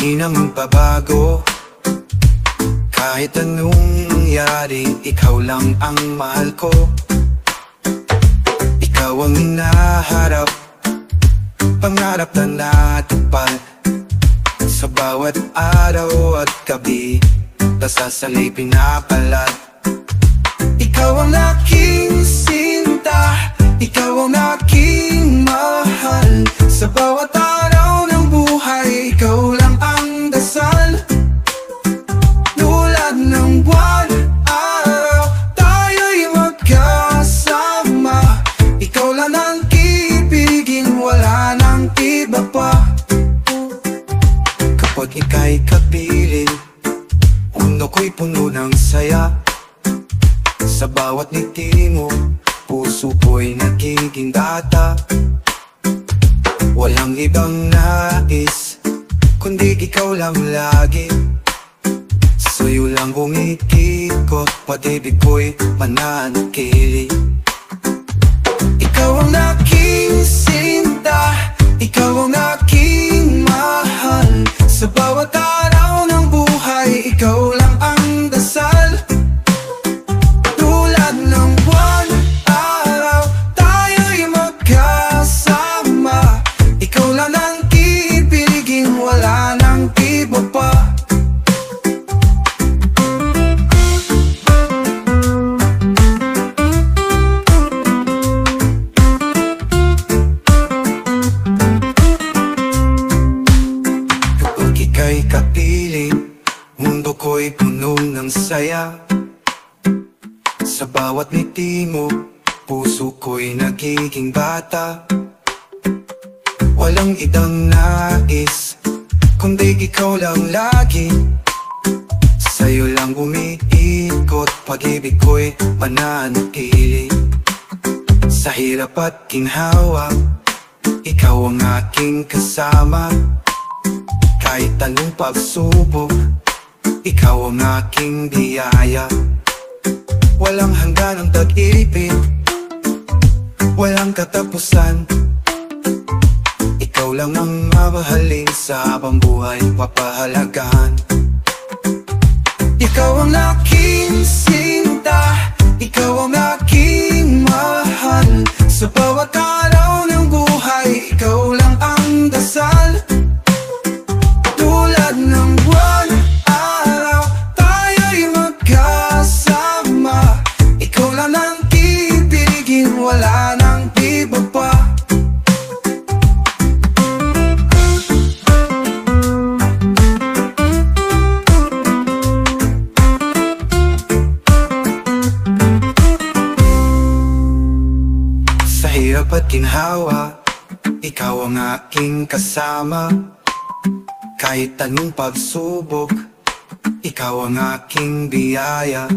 Di na magbabago kahit anong mangyari, ikaw lang ang mahal ko. Ikaw ang hinaharap, pangarap na natupad. Sa bawat araw at gabi, nasasalay pinapalat. Ikaw ang aking sinta, ikaw ang aking mahal. Sa bawat araw ng buhay, ikaw lang ang dasal. Tulad ng buwan, araw, tayo'y magkasama. Ikaw lang ang ibigin, wala nang iba pa. Kapag ika'y kapiling, mundo ko'y puno ng saya. Sa bawat ngiti mo, puso ko'y nagiging bata. Walang ibang nais, kundi ikaw lang lagi. Sa'yo lang umikikot, pag-ibig ko'y mananatili. Ikaw ang aking sinta, ikaw ang aking mahal. Sa bawat araw ng buhay, ikaw lang ang dasal. Tulad ng buwan, araw, tayo'y magkasama. Ikaw lang ang ibigin, wala nang iba pa. Kapag ika'y kapiling, mundo ko'y puno ng saya. Sa bawat ngiti mo, puso ko'y nagiging bata. Walang ibang nais, kundi ikaw lang lagi. Sa'yo lang umiikot, pag-ibig ko'y mananatili. Sa hirap at ginhawa, ikaw ang aking kasama. Kahit anong pagsubok, ikaw ang aking biyaya. Walang hanggan ang pag-ibig, walang katapusan. Ikaw lang ang mamahalin, sa habang buhay papahalagahan. Ikaw ang aking sinta, ikaw ang aking mahal. Sa bawat araw ng buhay, ikaw lang ang dasal. Tulad ng buwan, araw, tayo'y magkasama. Ikaw lang ang ibigin, wala nang iba pa. Sa hirap at ginhawa, ikaw ang aking kasama. Kahit anong pagsubok, ikaw ang aking biyaya.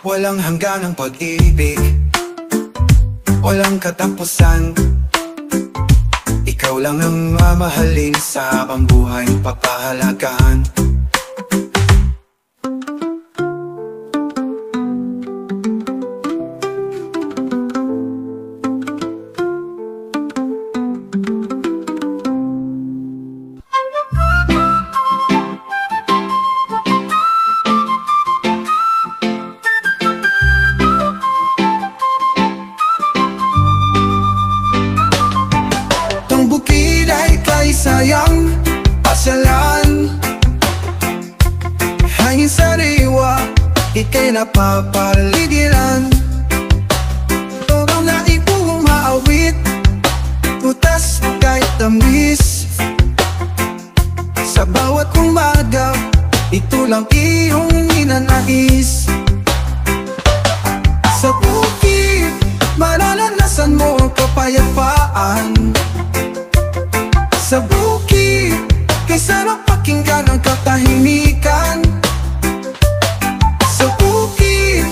Walang hanggan ang pag-ibig, walang katapusan. Ikaw lang ang mamahalin, sa habang buhay papahalagahan. Sayang pasyalan, hangin sariwa, ika'y napapaligiran. Ikaw na ikaw maawit, utas kahit tamis. Sa bawat umaga, ito lang iyong ninanais. Sa bukid, mararanasan mo ang kapayapaan. Sa bukid, kay sarap pakinggan ang katahimikan. Sa bukid,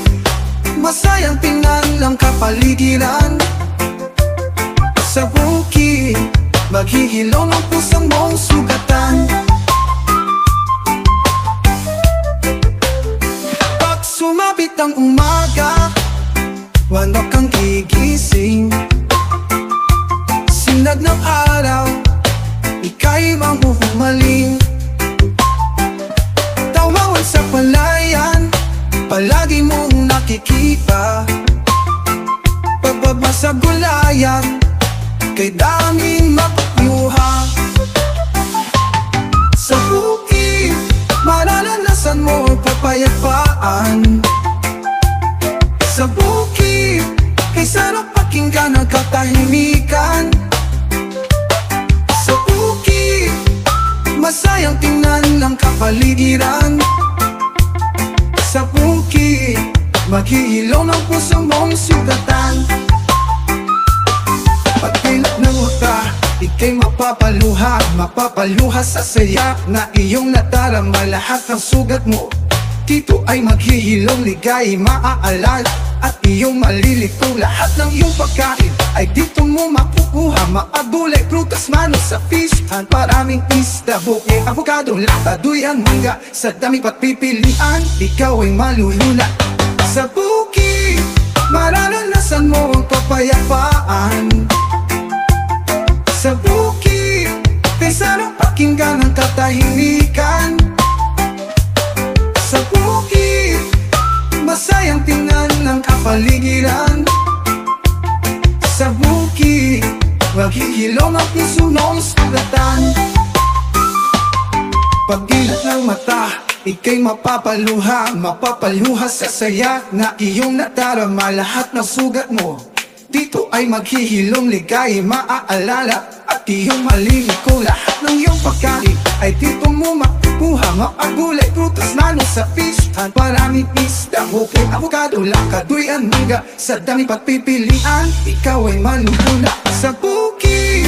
masayang tingnan lang kapaligiran. Sa bukid, maghihilom ang pusang mong sugatan. Pag sumapit ang umaga, wala kang gigising. Sinag ng araw, ika'y mahuhumaling. palayan, palagi mong nakikita. Pagbaba sa gulayan, kay daming makuha. Sa bukid, mararanasan mo ang kapayapaan. Sa bukid, kay sarap pakinggan ang katahimikan. Sa bukid, masayang tingnan ang kapaligiran. Sa bukid, maghihilom ang puso mong sugatan. Pagpilat ng mata, ika'y mapapaluha sa saya na iyong nadarama. Lahat ng sugat mo dito ay maghihilom, ligay maaalala at iyong malilito. Lahat ng iyong pagkain ay dito mo makukuha. Maagulay, prutas, manos sa fish-tan, maraming isda, buke, avocado, lataduyan, mangga. Sa dami pagpipilian, ikaw ay malulula. Sa bukid, mararanasan mo ang kapayapaan. Sa bukid, kay sarap pakinggan ang katahimikan. Sa bukid, masayang tingnan ang kapaligiran. Sa bukid, maghihilom ang puso mong sugatan. Pag-ilat ng mata, ika'y mapapaluha sa saya na iyong nadarama. Lahat ng sugat mo dito ay maghihilom, ligay maaalala at iyong malilito. Lahat ng iyong pagkain ay dito mo makukuha. Maagulay, prutas, manos sa fish-tan, maraming isda, buke, avocado, lakaduyan, mangga. Sa dami pagpipilian, ikaw ay malulula. Sa bukid,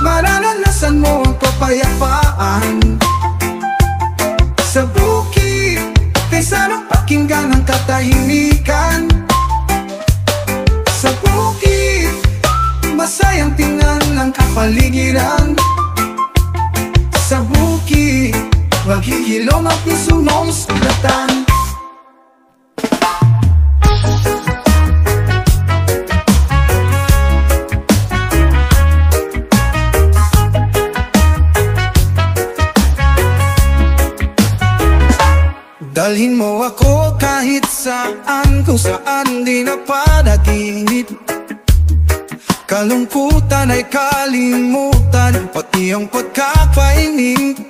mararanasan mo ang kapayapaan. Sa bukid, kay sarap pakinggan ang katahimikan. Sa bukid, masayang tingnan ang kapaligiran. Sa bukid, maghihilom ang puso mong sugatan. Dalhin mo ako kahit saan, kung saan di napanaginip. Kalungkutan ay kalimutan, pati ang pagkakainip.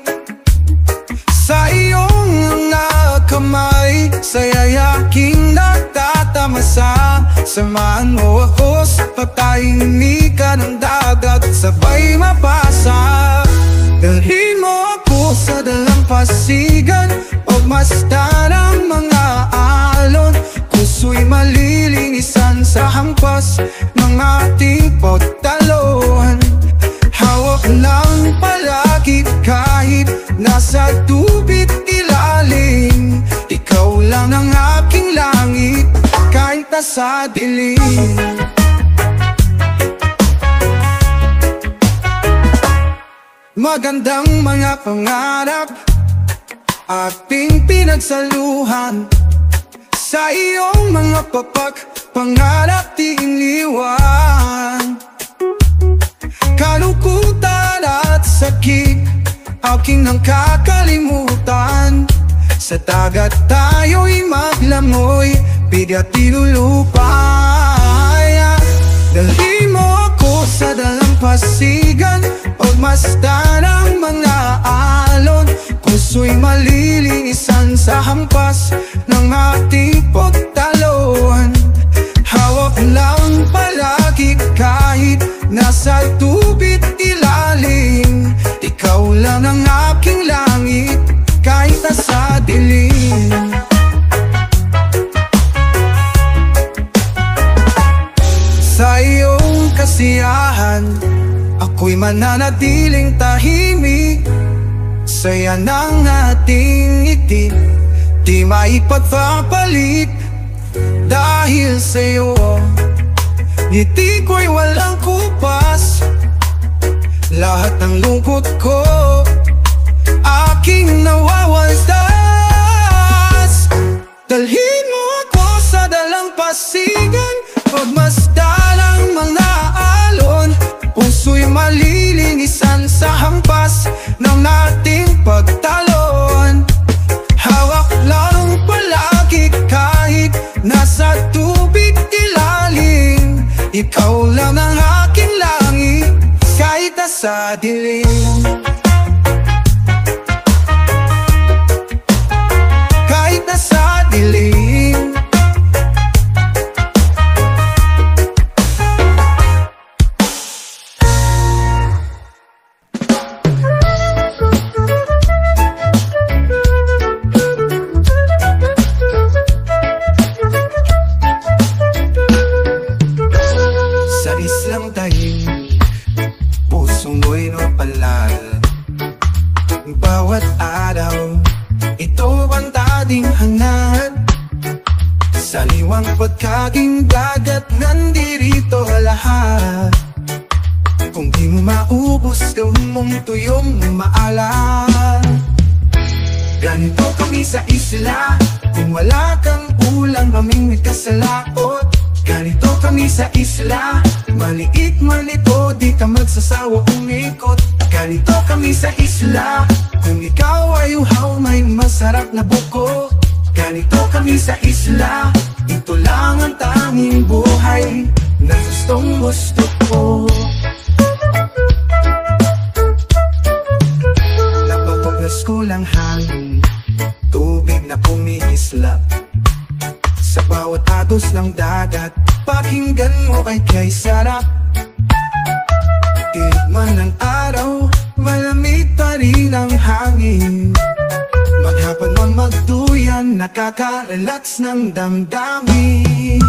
Sa iyong mga kamay, sa yayaking nagtatamasa. Samahan mo ako sa patahimikan ng dagat, sabay mapasa. Dalhin mo ako sa dalampasigan, pagmasdan ang mga alon. Puso'y malilinisan sa hampas ng ating pagtalon. Hawak lang palagi kahit nasa tubig ilalim. Ikaw lang ang aking langit kahit nasa dilim. Magandang mga pangarap ating pinagsaluhan. Sa iyong mga pangarap di iniwan. Kalungkutan at sakit aking nang kakalimutan. Sa dagat tayo'y maglangoy, bigat ilulupay. Dalhin mo ako sa dalampasigan, pagmasdan ang mga alon. Puso'y malilinisan sa hampas ng ating pagtalon. Hawak lang palagi kahit nasa tubig ilalim. Ikaw lang ang aking langit kahit nasa dilim. Sa iyong kasiyahan, ako'y mananatiling tahimik. Saya ng ating ngiti, di maipagpapalit. Dahil sa'yo, ngiti ko'y walang kupas. Lahat ng lungkot ko, aking nawawalas. Dalhin mo ako sa dalampasigan, pagmasdan ang mga alon. Puso'y malilinisan sa hampas ng ating pagtalon. Hawak lang sa dilim. Kahit nasa dilim, sa islang tahimik, pusong mo'y napalal. Bawat araw, ito ang dating hangad. Sa liwang pagkaging dagat, nandirito lahat. Kung di mo maubos, gawin mong tuyong maalat. Ganito kami sa isla, kung wala kang ulang, mamingwit ka sa laot. Ganito kami sa isla, maliit man ito, di ka magsasawa umikot. Ganito kami sa isla, kung ikaw ay uhaw, may masarap na buko. Ganito kami sa isla, ito lang ang tanging buhay na gustong gusto ko. Napapaglas ko lang hangin, tubig na pumiislap sa bawat agos ng dagat. Pakinggan mo ay kay sarap. Tirik ng araw, malamig pa rin ang hangin. Maghapon man magduyan, nakaka-relax ng damdamin.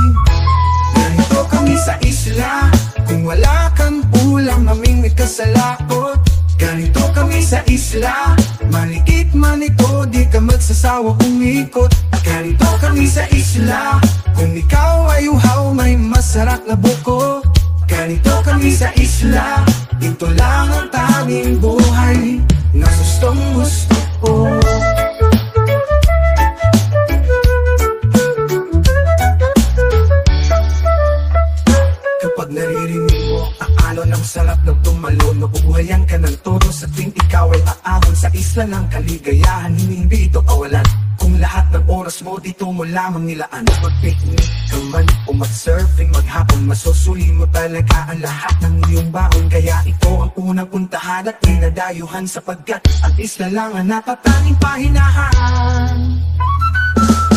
Ganito kami sa isla, kung wala kang ulam, mamingwit ka sa laot. Ganito kami sa isla, maliit man ito, di ka magsasawa umikot. Ganito kami sa isla, kung ikaw ay uhaw, may masarap na buko. Ganito kami sa isla, ito lang ang tanging buhay na gustong gusto ko. Kapag naririnig mo ang alon ng sarap ng tumalon, mabubuhayan ka ng todo sa tuwing ikaw ay aahon sa isla ng kaligayahan. Hindi ito kawalan, kung lahat ng oras mo dito mo lamang nilaan. Mag-picnic ka man o mag-surfing, maghapon masusuli mo talaga ang lahat ng iyong baon. Kaya ito ang unang puntahan at inadayuhan, sapagkat ang isla lang ang natatanging pahinahan.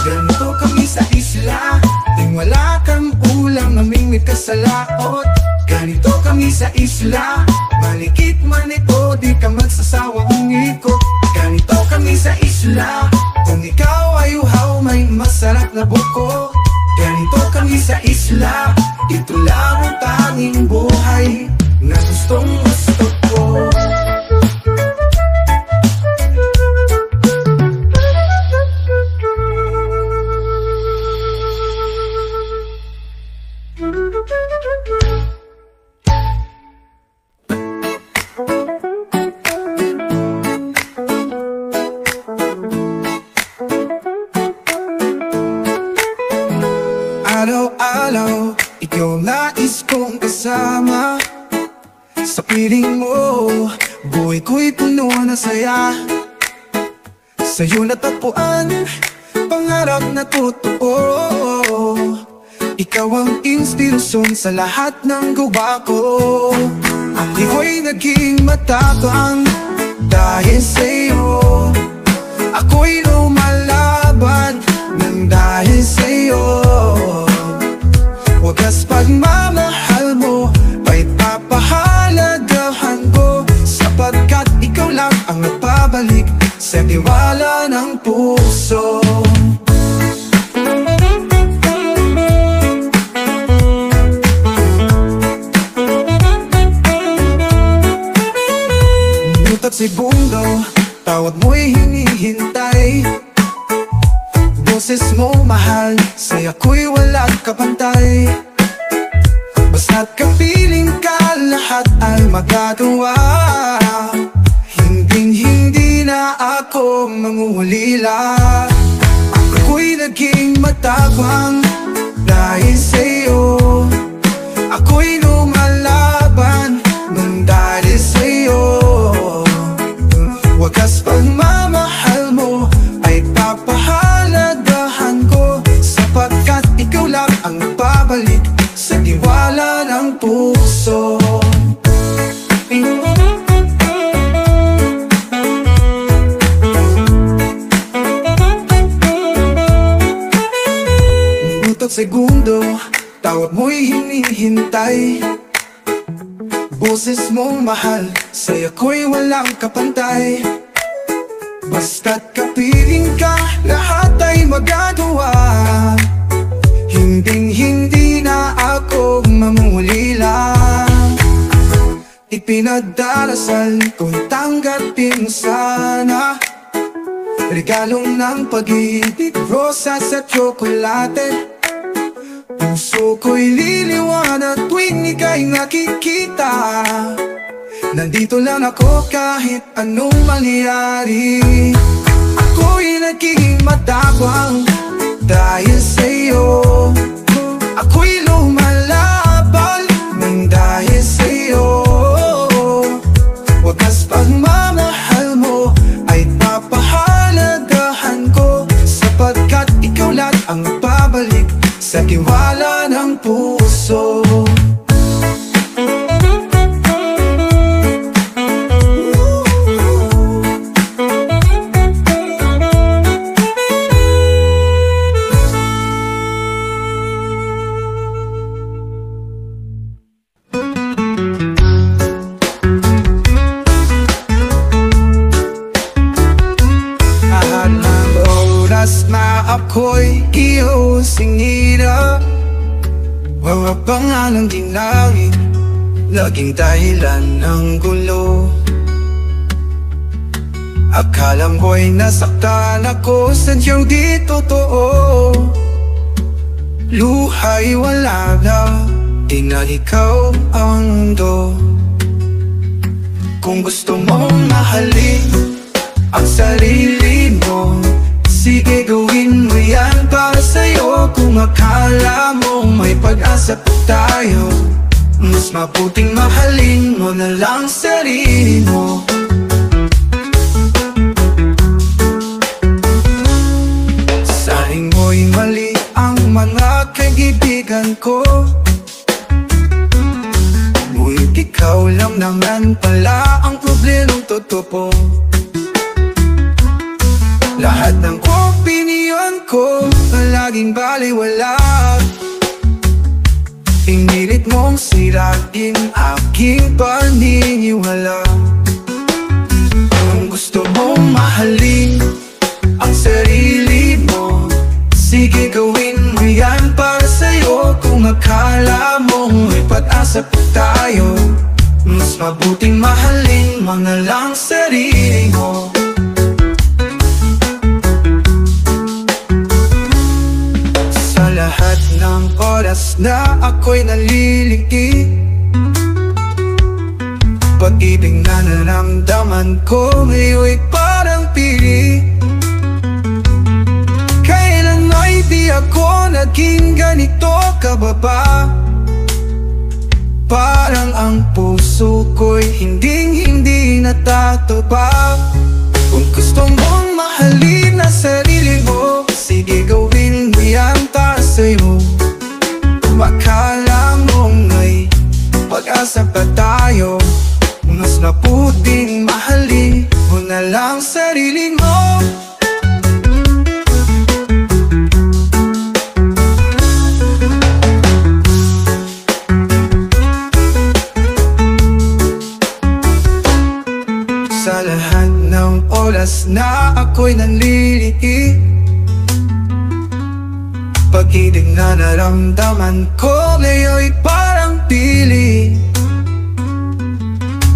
Ganito kami sa isla, ting wala kang ulam, namingwit ka sa laot. Ganito kami sa isla, malikit man ito, di ka magsasawa umikot. Ganito kami sa isla, kung ikaw ay uhaw, may masarap na buko. Ganito kami sa isla, ito lang ang tanging buhay na gustong gusto ko. Araw-araw, ikaw ang nais kong kasama. Sa piling mo, buhay ko'y puno na saya. Sa'yo natagpuan, pangarap na totoo. Ikaw ang inspirasyon sa lahat ng gawa ko. At iko'y naging matapang dahil sa'yo. Ako'y lumalaban nang dahil sa'yo. Wagas pagmamahal mo ay papahalagahan ko, sapagkat ikaw lang ang nagpabalik sa tiwala ng puso. Nutat segundo, tawag mo'y hinihintay. Boses mo mahal, sa'y ako'y walang kapantay. Basta't kapiling ka, lahat ay magagawa. Hinding-hindi na ako mangungulila. Ako'y naging matapang dahil sa'yo. Ako'y lumalaban nang dahil sa'yo. Wagas pagmamahal mo ay papahalagahan ko, sapagkat ikaw lang ang nagbabalik sa tiwala ng puso. segundo, tawag mo'y hinihintay. Boses mong mahal, sa'yo ko'y walang kapantay. Basta't kapiling ka, lahat ay magagawa. Hinding-hindi na ako mamulila. Ipinagdarasal ko'y tanggapin sana. Regalong ng pag-ibig, rosas at tsokolate. Puso ko'y liliwanag tuwing ika'y nakikita. Nandito lang ako kahit anong mangyari. Ako'y nagiging matapang dahil sa'yo. Ako'y lumalaban nang dahil sa'yo. Wagas pagmamahal mo ay papahalagahan ko, sapagkat ikaw lang ang babalik sa tiwala ng puso. Ako'y iyo singida, mga pangalang dinangin, laging dahilan ng gulo. Akala mo'y nasaktan ako, sadyang di totoo. Luha'y wala na, di na ikaw ang mundo. Kung gusto mong mahalin ang sarili mo, sige gawin mo yan para sa'yo. Kung akala mo may pag-asa pa tayo, mas mabuting mahalin mo na lang sarili mo. Saing mo'y mali ang mga kaibigan ko, ngunit ikaw lang naman pala ang problemang totoo. Lahat ng opinyon ko laging baliwala. Pinilit mong sirain aking paniniwala. Kung gusto mong mahalin ang sarili mo, sige gawin mo yan para sa'yo. Kung akala mo may pag-asa pa tayo, mas mabuting mahalin mo na lang sarili mo. Lahat ng oras na ako'y naliliki, pag-ibig na naramdaman ko ngayon'y parang pili. Kailan ay di ako naging ganito kababa. Parang ang puso ko'y hinding-hindi natatupag. Kung gusto mong mahalin na sarili mo, sige gawin mo yan para sa'yo. Kung akala mong may pag-asa pa tayo, mas mabuting mahalin mo na lang sarili mo. Sa lahat ng oras na ako'y nanliliki, pag-ibig na naramdaman ko ngayon'y parang pili.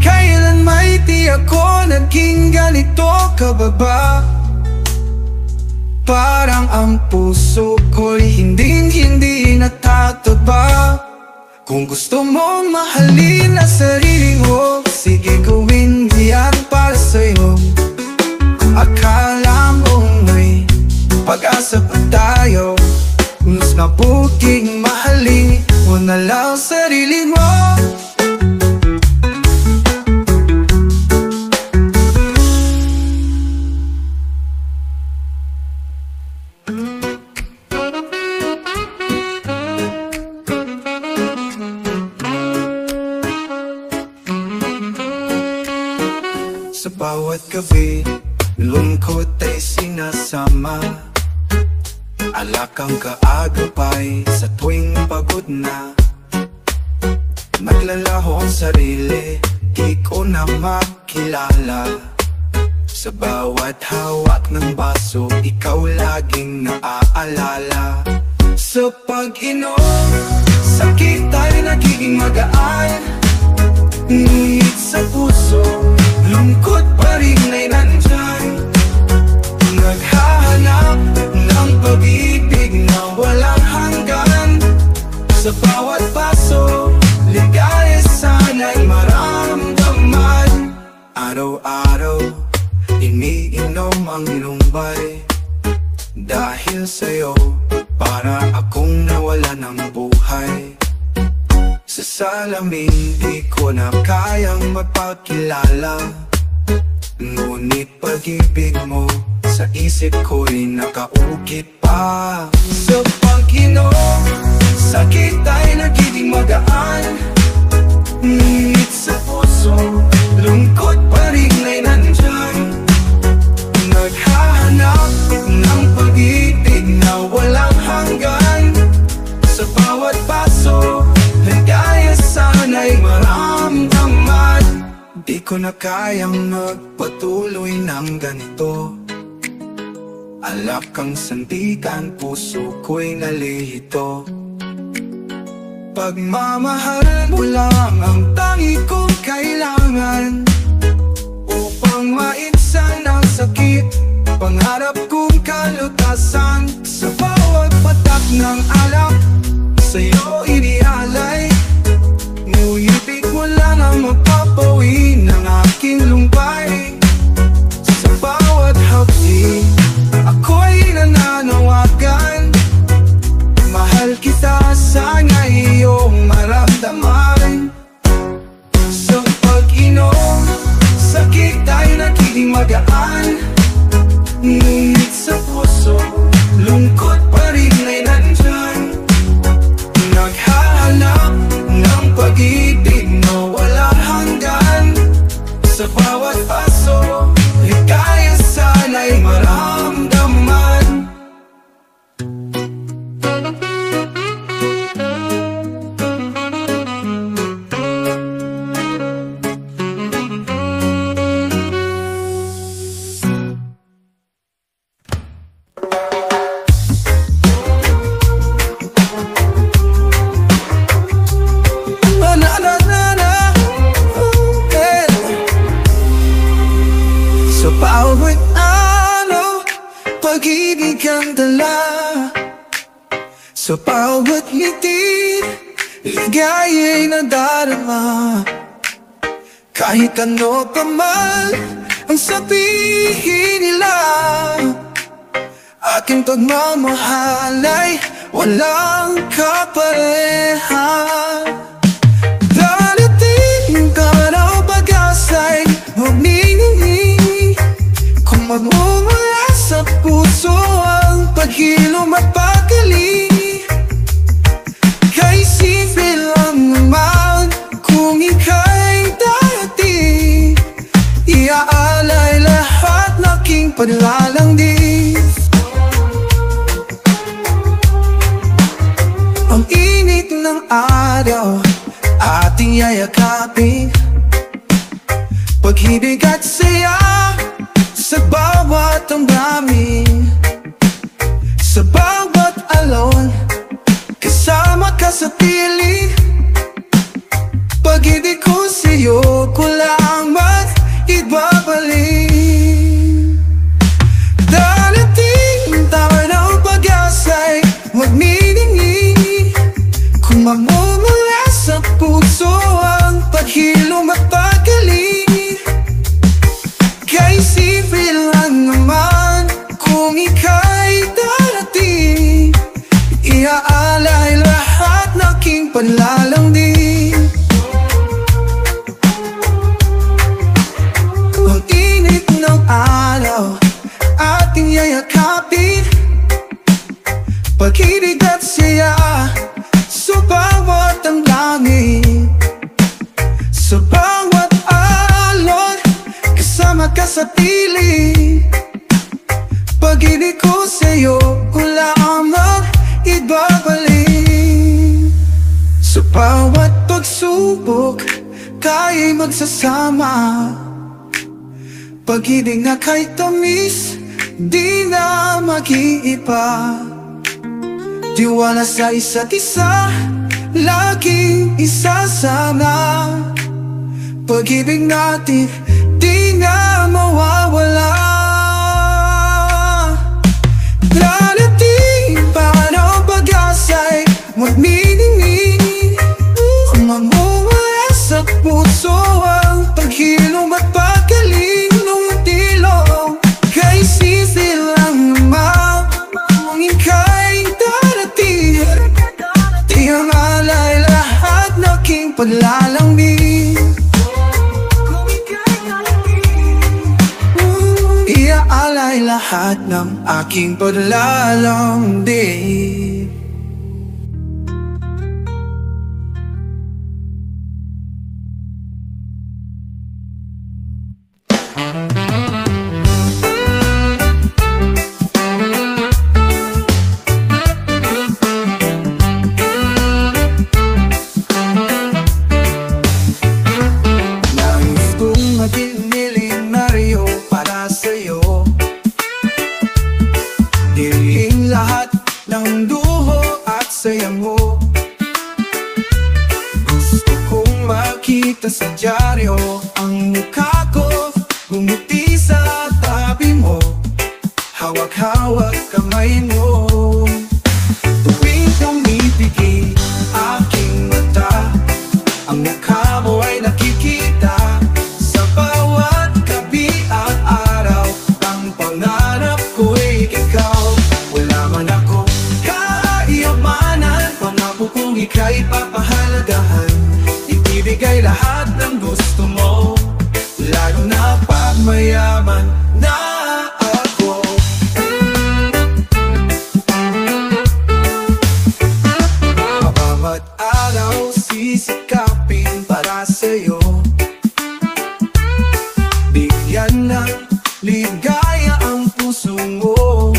Kailan may di ako naging ganito kababa. Parang ang puso ko'y hinding-hindi natataba. Kung gusto mong mahalin ang sarili mo, sige gawin mo yan para sa'yo. Akala mong may pag-asa pa tayo, mas mabuting mahalin mo na lang sarili mo. Sa bawat gabi, lungkot ay sinasama. Alakang kaagapay sa tuwing pagod na. Naglalaho ang sarili, di ko na makilala. Sa bawat hawak ng baso, ikaw laging naaalala. Sa pag-inom, sakit ay nagiging magaan. Ngunit sa puso, lungkot pa rin ay nandyan. Naghahanap ng pag-ibig na walang hanggan. Sa bawat paso, ligaya sana'y maramdaman. Araw-araw, iniinom ang lumbay. Dahil sa'yo, para akong nawala ng buhay. Sa salamin, di ko na kayang magpakilala. Ngunit pag-ibig mo sa isip ko'y nakaukit pa. Sa pag-inom, sakit ay nagiging magaan. Ngunit sa puso, lungkot pa rin ay nandyan. Naghahanap ng pag-ibig na walang hanggan. Sa bawat paso, ligaya sana'y maramdaman. Di ko na kayang magpatuloy ng ganito. Alak kang sandigan, puso ko'y nalihito. Pagmamahal mo lang ang tangi kong kailangan upang maitsan ang sakit, pangarap kong kalutasan. Sa bawat patak ng alak, sa'yo inialay. Ngunit wala na mapapawi ng aking lumbay. Sa bawat hapdi, ako'y nananawagan. Mahal kita, sana iyong maramdaman. Sa pag-inom, sakit ay nagiging magaan. Ngunit sa puso, lungkot pa rin ay nandyan. Naghahanap ng pag-ibig na walang hanggan. Sa bawat paso, ligaya sana'y maramdaman. Pag-ibig ang dala. Sa bawat ngiti, ligaya'y nadarama. Kahit ano pa man ang sabihin nila, aking pagmamahal ay walang kapareha. Darating ka raw pag-asa'y humingi. Kung magmumula sa puso ang paghilom at paggaling, kay simple lang naman kung ika'y darating. Iaalay lahat ng aking paglalangdi. Ang init ng araw, ating yayakapin. Pag-ibig at saya sa bawat damdamin. Sa bawat alon, kasama ka sa piling. Pag-ibig ko sa'yo, ko lang ibabalik. Darating tayo ng pag-asa'y magniningin. Kung magmumula sa puso ang paghilom at paggaling, kay simple lang naman kung ika'y darating. Iaalay lahat ng aking panlalangdi. Ang init ng araw, ating yayakapin. Pag-ibig at saya sa bawat damdamin. Sa bawat alon, kasama ka sa piling. Pag-ibig ko sa'yo, ko lang magsubok, kaya'y magsasama. Pag-ibig na kay tamis, di na mag-iiba. Tiwala sa isa't isa, laging isasama. Pag-ibig natin, di na mawawala. Darating pa ng pag-asa'y magniningning, mamumula sa puso ang paghilom at pagkaling ng dilo. Kay sisilang naman kung ika'y darating, di ang alay lahat ng aking paglalambing. Iaalay lahat ng aking paglalambing. Nais kong maging milyonaryo para sa'yo, dilhin lahat ng duho at saya mo. Gusto kong makita sa dyaryo ang mukha ko, ngumiti sa tabi mo, hawak-hawak kamay mo. Tuwing tumipigil aking mata, ang mukha mo ay nakikita. Sa bawat gabi at araw, ang pangarap ko'y ikaw. Wala man akong kayamanan, pangako kong ika'y papahalagahan. Ibibigay lahat ng gusto mo, lalo na pag mayaman na ako. Bawat araw sisikapin para sa'yo, bigyan ng ligaya ang puso mo.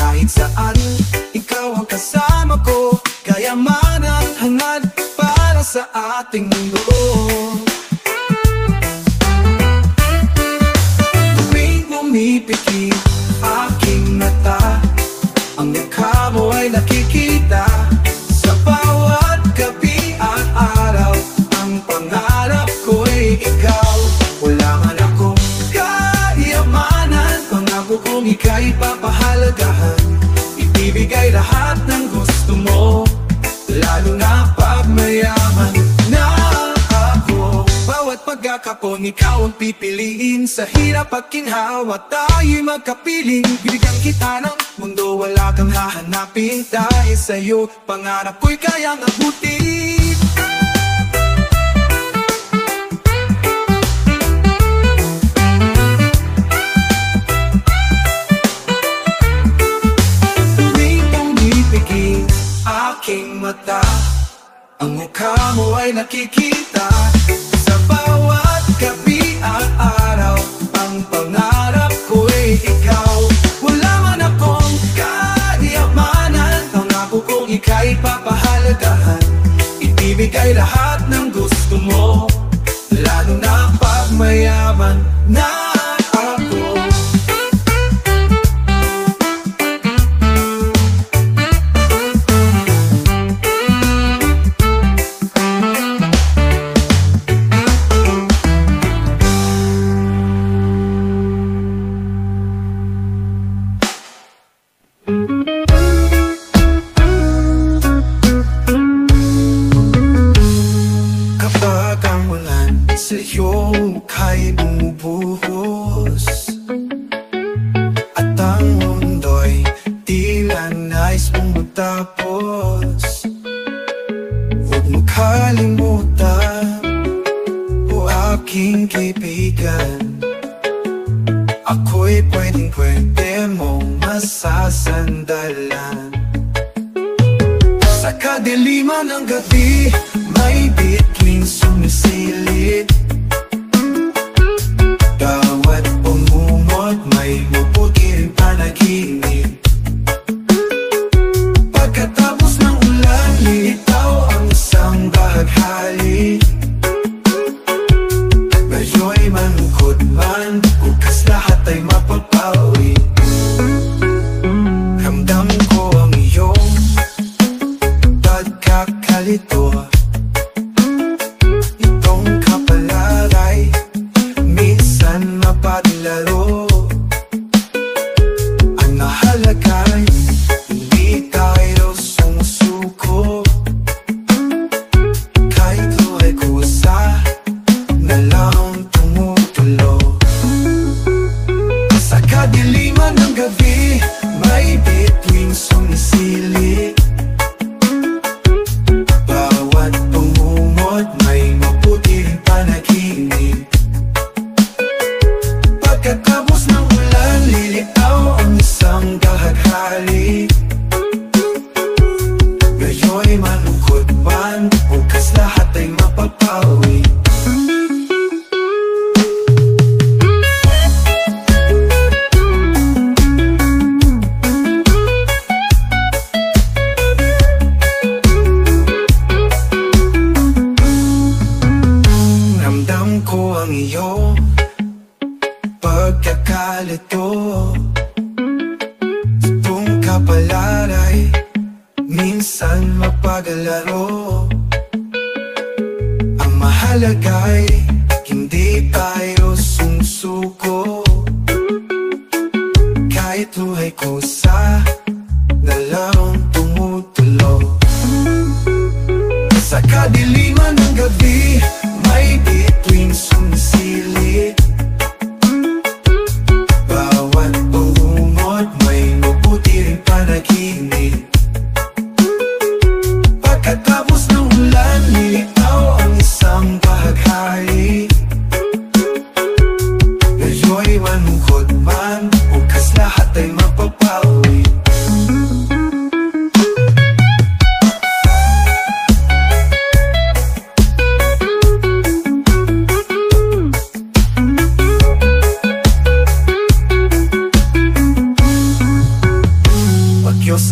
Kahit saan, ikaw ang kasama ko, kayaman ang hangad para sa ating mundo. Tuwing pumipikit aking mata, ang mukha mo ay nakikita. Sa bawat gabi at araw, ang pangarap ko'y ikaw. Wala man akong kayamanan, pangako kong ika'y papahalagahan. Ibibigay lahat ng gusto mo, lalo na pag mayaman na ako. Bawat pagkakapon, ikaw ang pipiliin. Sa hirap at ginhawa, tayo'y magkapiling. Bibigyan kita ng mundo, wala kang hahanapin. Dahil sa'yo, pangarap ko'y kayang abutin. Tuwing pumipigil aking mata, ang mukha mo ay nakikita. Sa bawat gabi at araw, ang pangarap ko'y ikaw. Wala man akong kayamanan, pangako kong ika'y papahalagahan. Ibibigay lahat ng gusto mo, lalo na pag mayaman na ako. Kapag ang ulan sa iyong mukha'y bumubuhos, at ang mundo'y tila nais mong matapos, huwag mo kalimutan, o aking kaibigan, ako'y pwedeng-pwede mong masasandalan. Sa kadiliman ng gabi, may bituin sumisilip. Bawat pumumot, may maputing panaginip. Pagkatapos ng ulan, ikaw ang isang Alam ko ang iyong pagkakalito. Itong kapalaray minsan mapagalaro. Ang mahalaga'y hindi tayo sumusuko. Kahit luhay ko sa dalawang tumutulo. Sa kadiliman ng gabi, may bituin sumisilip. Bawat bungot may mabuti rin panaginip. Pagkatapos ng ulan, nilitaw ang isang bahaghari. Ngayon'y malungkot man, bukas lahat ay mapapawi.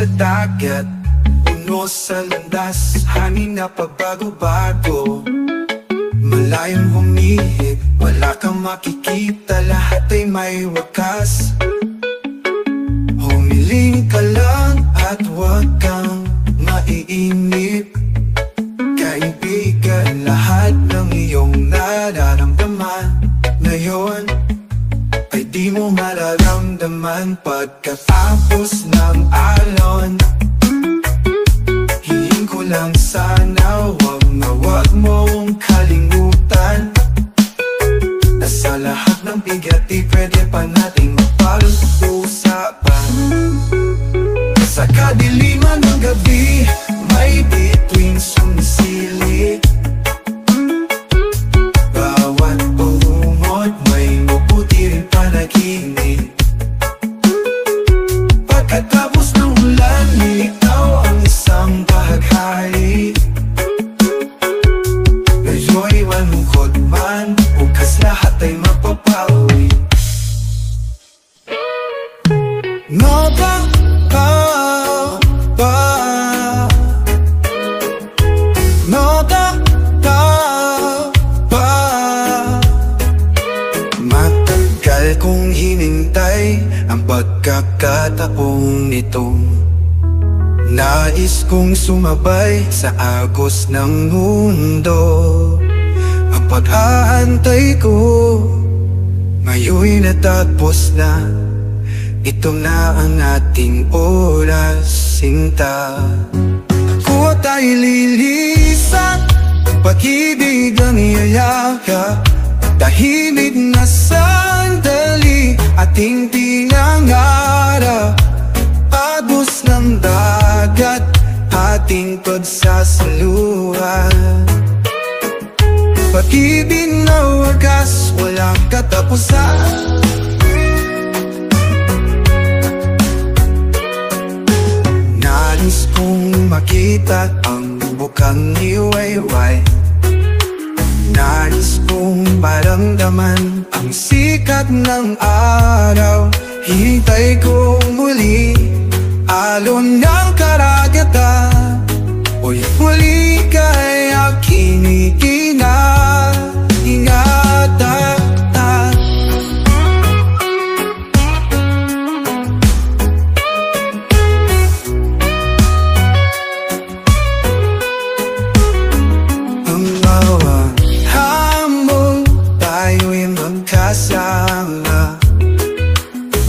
Sa dagat, puno sa landas, hangin na pagbago-bago. Malayong humihig, wala kang makikita, lahat ay may wakas. Humiling ka lang at huwag kang maiinip. Kaibigan, lahat ng iyong nararamdaman ngayon ay di mo mararamdaman pagkatapos ng alon. Hiling ko lang sana wag mong kalimutan na sa lahat ng bigat di pwede pa nating mapag-usapan. Sa kadiliman ng gabi, may bituin sumisilip. Bawat bungot may mabuti rin panaginip. Pagkatapos ng ulan, nilitaw ang isang bahaghari. Ngayon'y malungkot man, bukas lahat ay mapapawi. Matagal kong hinintay ang pagkakataong nito. Nais kong sumabay sa agos ng mundo. Ang pag-aantay ko ngayon'y natapos na. Ito na ang ating oras, sinta. Ako tayo lilisan, pag-ibig ang iyayakap. Tahimik na sandali, ating pinangarap. Agos ng dagat, ating pagsasaluhan. Pag-ibig na wagas, walang katapusan. Nais kong makita ang bukang iwayway. Nais kong maramdaman ang sikat ng araw. Hintay kong muli alon ng karagatan. Oy, muli kay aking ingatan.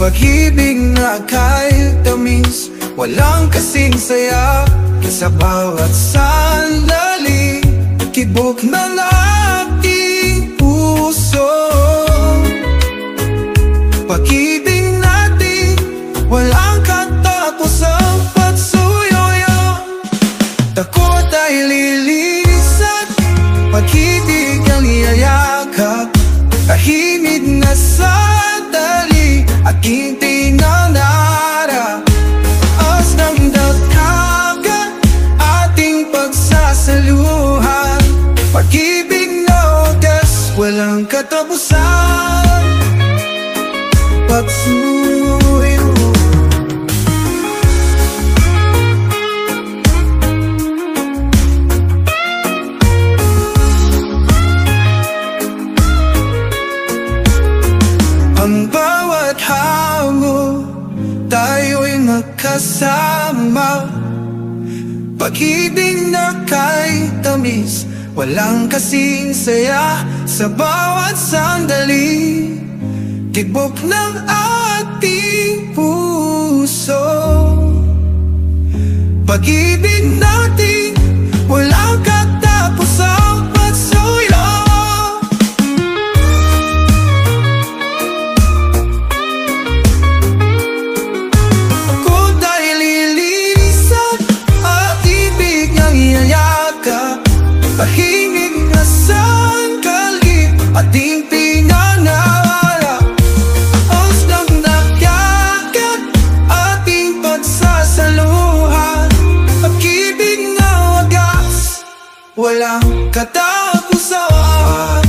Pag-ibig na kahit tamis, walang kasing saya. Sa bawat sandali, kibok ng ating puso. Pag-ibig natin, walang katapusang pagsuyoyo. Takot ay lilisan, pag-ibig ang iyayakap. Tahimik na sandali, aking tinanara. As ng dagkaga, ating pagsasaluhan. Pag-ibig na wagas, walang katapusan. Pagsuyo. magkasama. Pag-ibig na kay tamis, walang kasing saya sa bawat sandali. Tibok ng ating puso, pag-ibig natin walang katapusang pagsuyo. Kung dahil lilinisan at ibig niyang iyayaka, pahingig na sandali ating pinanala. Os ng nagyakan ating pagsasaluhan, pag-ibig na wagas, walang katapusan.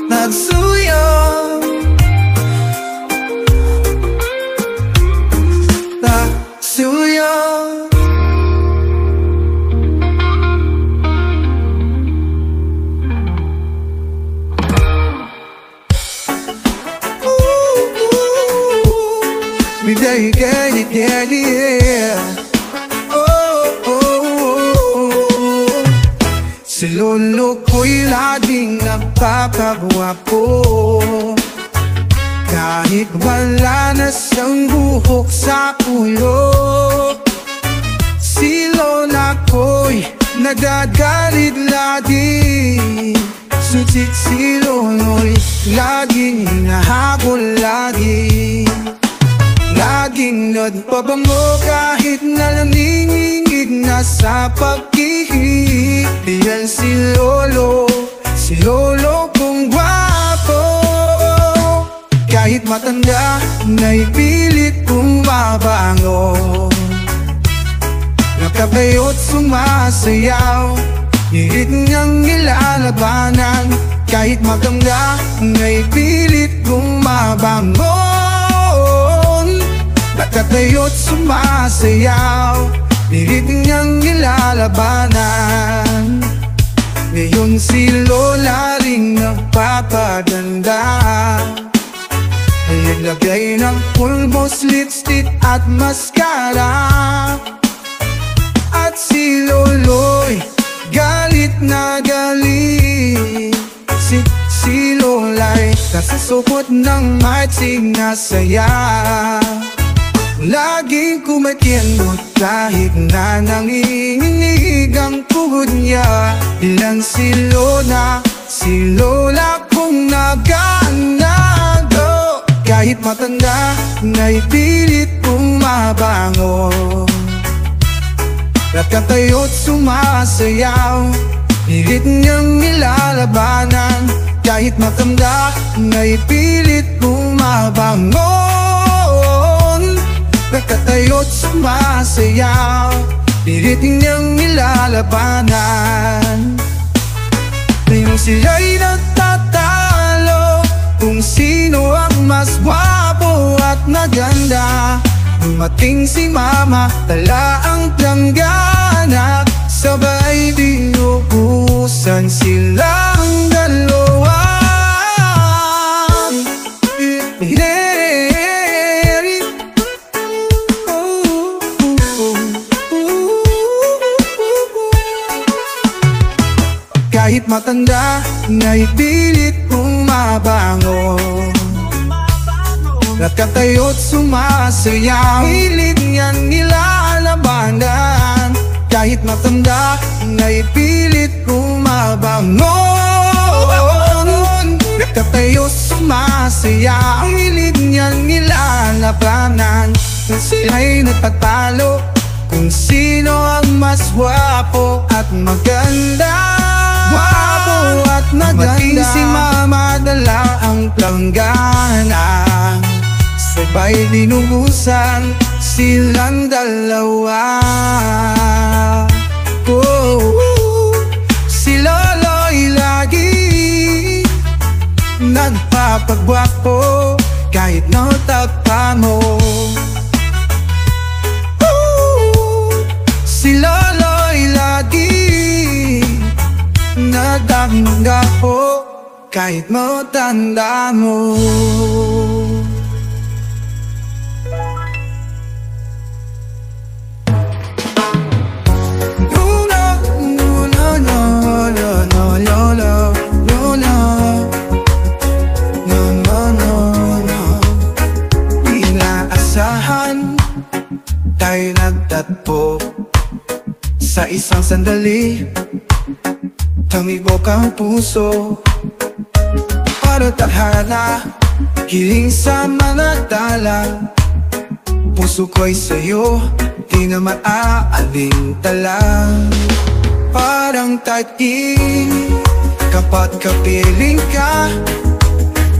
Nagsuyo, nagsuyo. Midday ganit yeah. Si lolo ko'y laging nagpapagwapo, kahit wala na siyang buhok sa ulo. Si lola ko'y nagagalit lagi, susit si lolo'y laging hinahabol lagi. Laging nagpabango kahit nalaningig na sa pag-ibig. Yan si lolo kong gwapo. Kahit matanda, naipilit bumabango. Nakabayot sumasayaw, hirit niyang nilalabanan. Kahit matanda, naipilit bumabango. Nakatayo't sumasayaw, pilit niyang nilalabanan. Ngayon si lola ring nagpapadanda, naglagay ng pulbos, lipstick at mascara. At si lolo'y galit na galit, si lola'y kasasupot ng matching na saya. Laging kumakienot kahit na nanginginig ang tuhod niya. Ilan si lola kung naganago. Kahit matanda, naipilit bumabango. Nakatayo't sumasayaw, pilit niyang nilalabanan. Kahit matanda, naipilit bumabango. Nakatayo't sumasayaw, pilit niyang nilalabanan. Ngayon sila'y nagtatalo kung sino ang mas gwapo at maganda. Dumating si mama, tala ang planggana, sabay dinubusan silang dalawa. Kahit matanda, naipilit bumabango. Nakatayo't sumasayaw, hilit niyan nilalabanan. Kahit matanda, naipilit bumabango. Nakatayo't sumasayaw, hilit niyan nilalabanan. Sila'y nagpatalo kung sino ang mas gwapo at maganda. Gwapo at maganda. Dumating si mama, dala ang planggana, sabay dinubusan silang dalawa. Si lolo'y lagi nagpapagwapo kahit nautapa mo. Si lolo'y lagi nagdamdapo kahit matanda mo. isang sandali, tumibok ang puso para tadhana, hiling sa mga tala. Puso ko'y sa'yo, di na maaalintala. Parang tag-init kapag kapiling ka,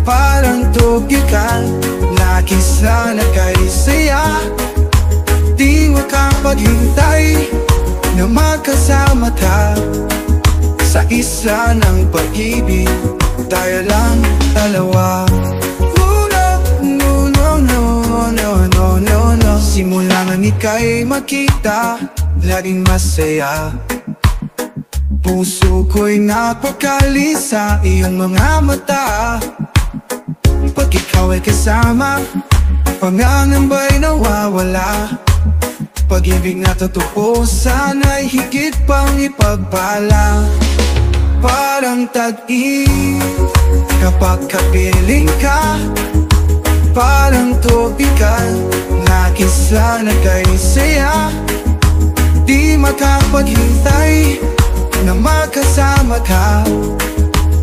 parang tugikan, lagi sana kay saya. Di makapaghintay na magkasama ka sa isa ng pag-ibig, tayo lang dalawa. No. Simula nang ika'y makita, laging masaya. Puso ko'y napakali sa iyong mga mata. Pag ikaw ay kasama, pangangamba'y nawawala. Pag-ibig na totoo, sana'y higit pang ipagpala. Parang tag-init kapag kapiling ka, parang tubigan, lagi sana kay saya. Di makapaghintay na magkasama ka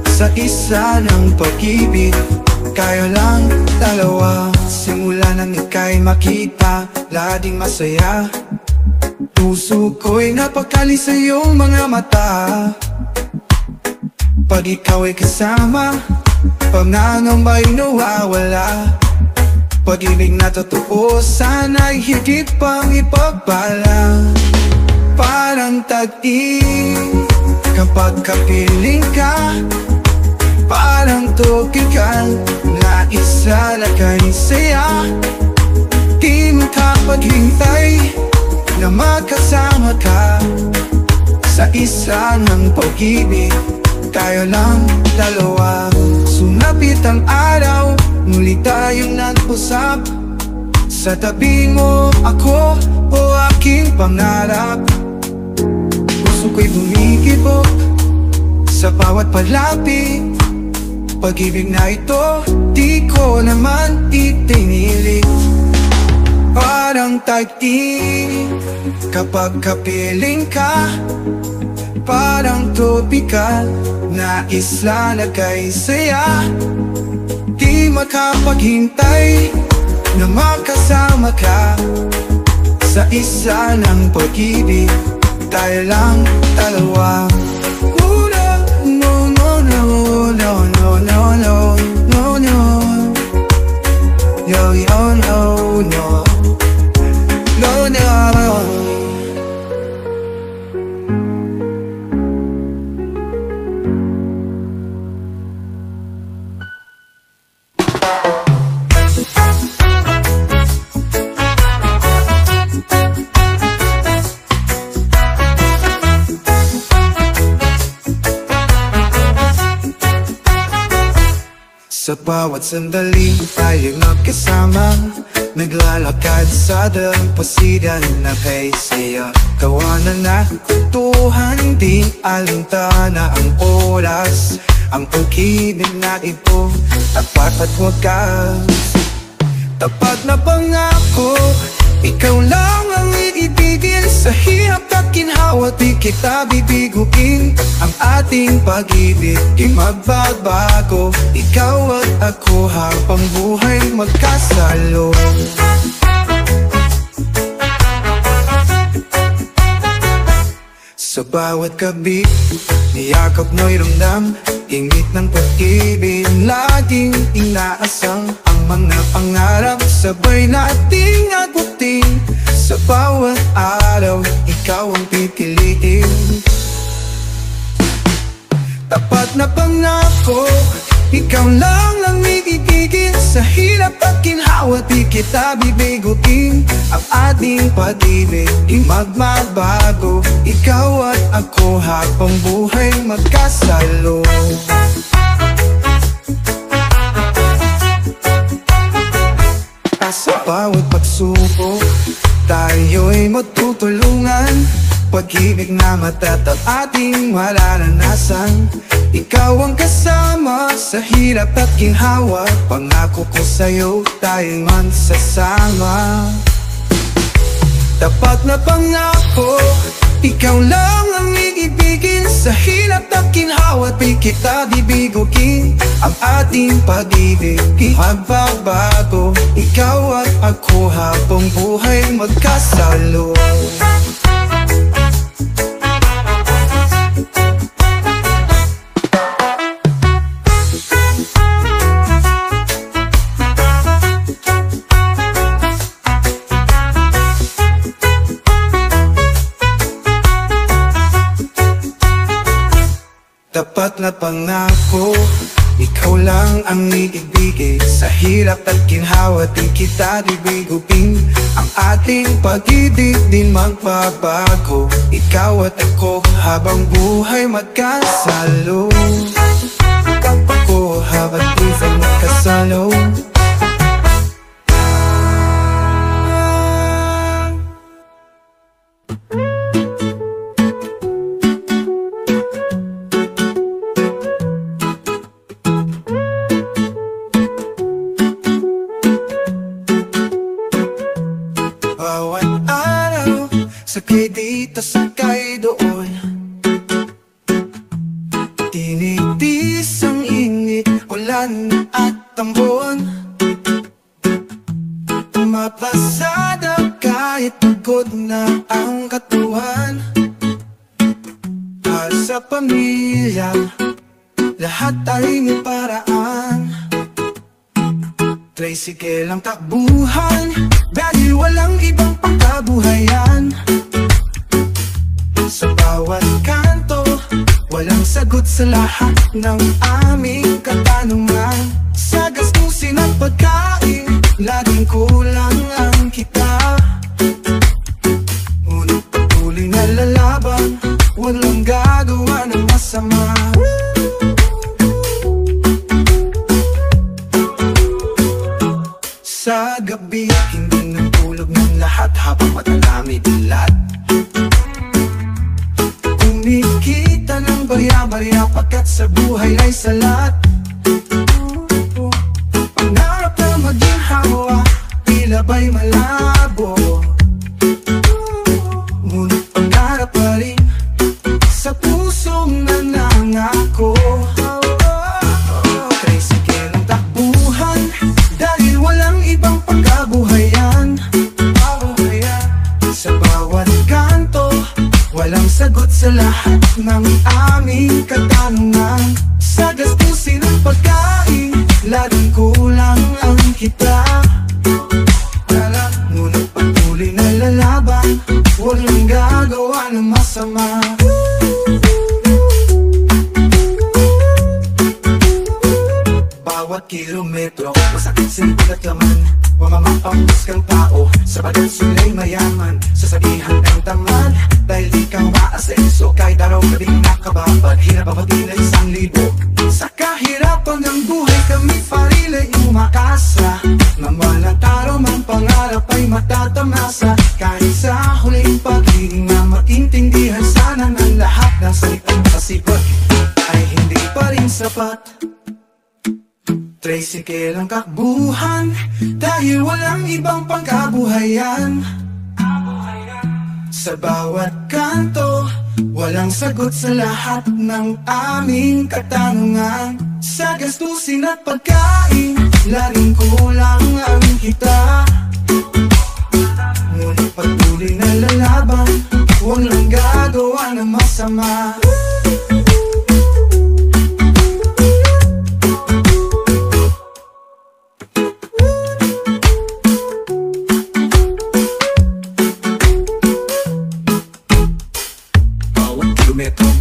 sa isa ng pag-ibig, kayo lang dalawa. Simula nang ika'y makita, laging masaya. Puso ko'y napakali sa iyong mga mata. Pag ikaw ay kasama, pangangamba'y nawawala. Pag-ibig na totoo, sana'y higit pang ipagpala. Parang tag-init kapag kapiling ka, parang tugikan, nais sana kay saya. Di makapaghintay na magkasama ka sa isa ng pag-ibig, tayo lang dalawa. Sumapit ang araw, muli tayong nag-usap. Sa tabi mo ako, o aking pangarap. Puso ko'y bumikibok sa bawat palapit. Pag-ibig na ito, di ko naman itinilit. Parang tag-init kapag kapiling ka, parang tropical, nais na kay saya. Di makapaghintay na makasama ka sa isa ng pag-ibig, tayo lang dalawa. Sa bawat sandali tayong magkasama, naglalakad sa dalampasigan na kay saya. Kawanan na kutuhan, di alintana ang oras. Ang pag-ibig na ito, tapat at wagas. Tapat na pangako, ikaw lang ang iibigin. Sa hirap at ginhawa, di kita bibiguin. Ang ating pag-ibig, di magbabago. Ikaw at ako habang buhay magkasalo. Sa bawat gabi, niyakap mo'y ramdam, ingit ng pag-ibig. Laging inaasang ang mga pangarap, sabay nating agutin. Sa bawat araw, ikaw ang pipiliin. Tapat na pangako, ikaw lang ang ibibigin. Sa hirap at ginhawa, di kita bibiguin. Ang ating pag-ibig, di magbabago. Ikaw at ako habang buhay magkasalo. Sa bawat pagsubok, tayo'y magtutulungan. Pag-ibig na matatag ating mararanasan. Ikaw ang kasama sa hirap at ginhawa. Pangako ko sa'yo, tayo'y magsasama. Tapat na pangako, Ikaw lang ang iibigin sa hirap at ginhawa. Di kita bibigugin ang ating pag-ibig. Magbabago ikaw at ako habang buhay magkasalo. Dapat na pangako, ikaw lang ang iibigin sa hirap at ginhawa. Di kita bibigugin ang ating pag-ibig. Di magbabago ikaw at ako habang buhay magkasalo. Ako habang buhay magkasalo. Bawat araw, sakay dito, sakay doon. Tinitis ang init, ulan at tambon. Mapasada kahit pagod na ang katawan. Para sa pamilya, lahat ay may paraan. Tricycle ang takbuhan, dahil walang ibang pangkabuhayan. Sa bawat kanto, walang sagot sa lahat ng aming katanungan. Sa gastusin at pagkain, laging kulang ang kita. Ngunit patuloy na lalaban, walang gagawa ng masama. Sa gabi, hindi natulog ng lahat habang matalamid dilat. Kumikita ng barya-barya pagkat sa buhay ay salat. Pangarap na maging hawa, tila ba'y malabo. Ngunit pangarap pa rin sa pusong nanangako. Tricycle ang takbuhan, dahil walang ibang pagkabuhayan. Sa bawat kanto, walang sagot sa lahat ng aming katanungan. Sa gastusin at pagkain, laging kulang ang kita. Ngunit patuloy na lalaban, walang gagawa ng masama. Bawat kilometro, masakit sinulat laman. Mamamapanggas kang tao, sa bagat sila'y mayaman. Sasabihan ng tamad, dahil di ka maasenso. Kahit araw gabing nakababad, hirap abati na 1,000. Sa kahirapan ng buhay kami parila'y umakasa. Nang walang taro mang pangarap ay matatamasa. Kahit sa huling paghinga maintindihan sana ng lahat ng salitang kasipag ay hindi pa rin sapat. Tricycle ang takbuhan, dahil walang ibang pangkabuhayan. Sa bawat kanto, walang sagot sa lahat ng aming katanungan. Sa gastusin at pagkain, laging kulang ang kita. Ngunit patuloy na lalaban, walang gagawa ng masama.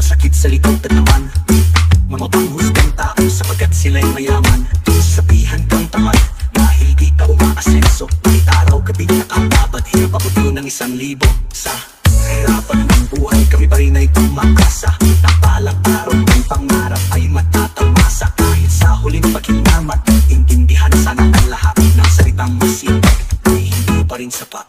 Masakit sa likod at naman, mamapanghusgang tao sapagkat sila'y mayaman. Sabihan kang tamad dahil di ka umaasenso. Kahit araw gabi nakababad, hirap abuti ng 1,000. Sa hirapan ng buhay kami pa rin ay tumakasa. Napalang araw ng pangarap ay matatamasa. Kahit sa huling paghingamat, intindihan sana ang lahat ng salitang masipag ay hindi pa rin sapat.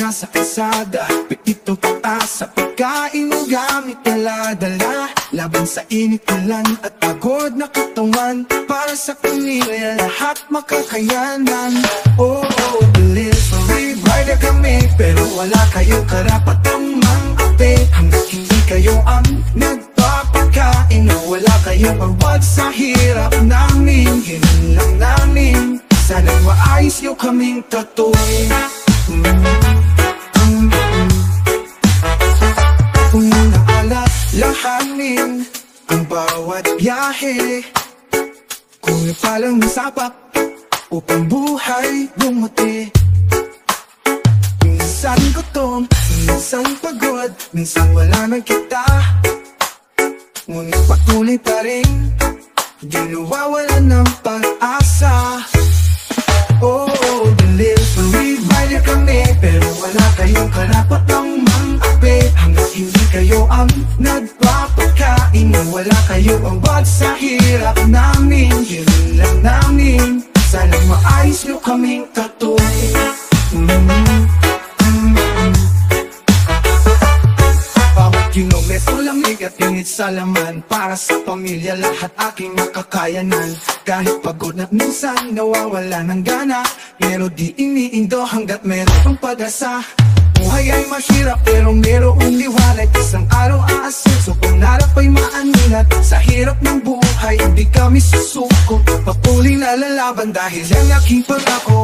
ka sa kasada, pitito pataas sa pagkain mo gamit dala-dala. Laban sa init, ulan at pagod na katawan, para sa pamilya lahat makakayanan. Oh, delivery rider kami, pero wala kayong karapatang mang-ape. Hanggat hindi kayo ang nagpapakain, o wala kayong awad sa hirap namin. Ganun lang namin, sana'y maayos nyo kaming tatuin. Kung naalalahanin ang bawat biyahe, kung palang nasapak upang buhay bumuti. Minsan gutom, minsan pagod, minsan wala na kita, ngunit patuloy pa rin, di nawawalan ng pag-asa. Oh, delivery rider kami, pero wala kayong karapatang mang-ape. Hanggat hindi kayo ang nagpapakain, wala kayong awad sa hirap namin. Yun lang namin, sana'y maayos nyo kaming tatuin. Bawat kilometro lamig at init sa laman, para sa pamilya lahat aking makakayanan. Kahit pagod na minsan nawawala ng gana, pero di iniindo hanggat meron pang pag-asa. Buhay ay mahirap pero merong liwanag, isang araw aasenso, pangarap ay maaninat. Sa hirap ng buhay hindi kami susuko, patuloy na lalaban dahil yan aking pangako.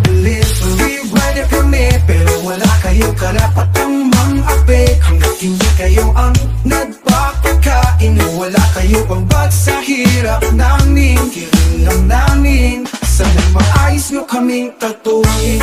Delivery rider kami, pero wala kayong karapatang mang-ape. Hanggat hindi kayo ang nagpapakain, wala kayong awad sa hirap namin. Kirin lang namin, sana'y maayos nyo kaming tatuin.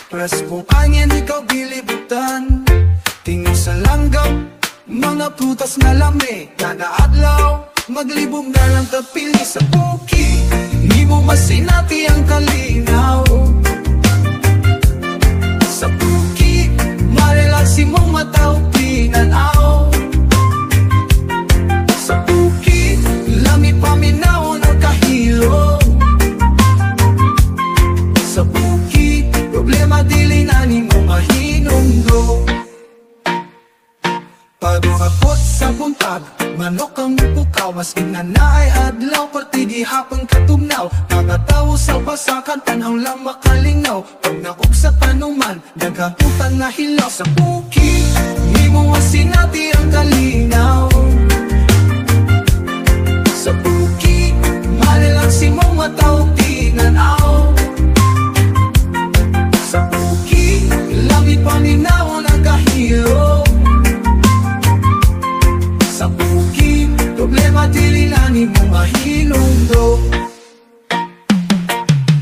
Prespong angin, ikaw bilibutan. Tingin sa langgam, mga prutas na lami. Kada adlaw, maglibog na lang tapili sa buki. Di mo masinati ang kalinaw. Sa buki, marelaksi mong mataw pinanaw. Sa buki, lami paminaw ng kahilo. Sa buki, problema dilinanin mo mahinunggo. Pagkakot sa buntag, manok ang pukaw, mas inanay adlaw, pati di hapang katugnaw. Mga tao sa basakan, tanaw lang makalingaw. Pag nakog sa tanuman, nagaputan na hilaw. Sa buki, di mo masinati ang kalinaw. Sa buki, malalaksi mong mataw tinanaw. Sa buki, lamit paminaw ng kahilo. Sa buki, problema dilinanin mo mahinundo.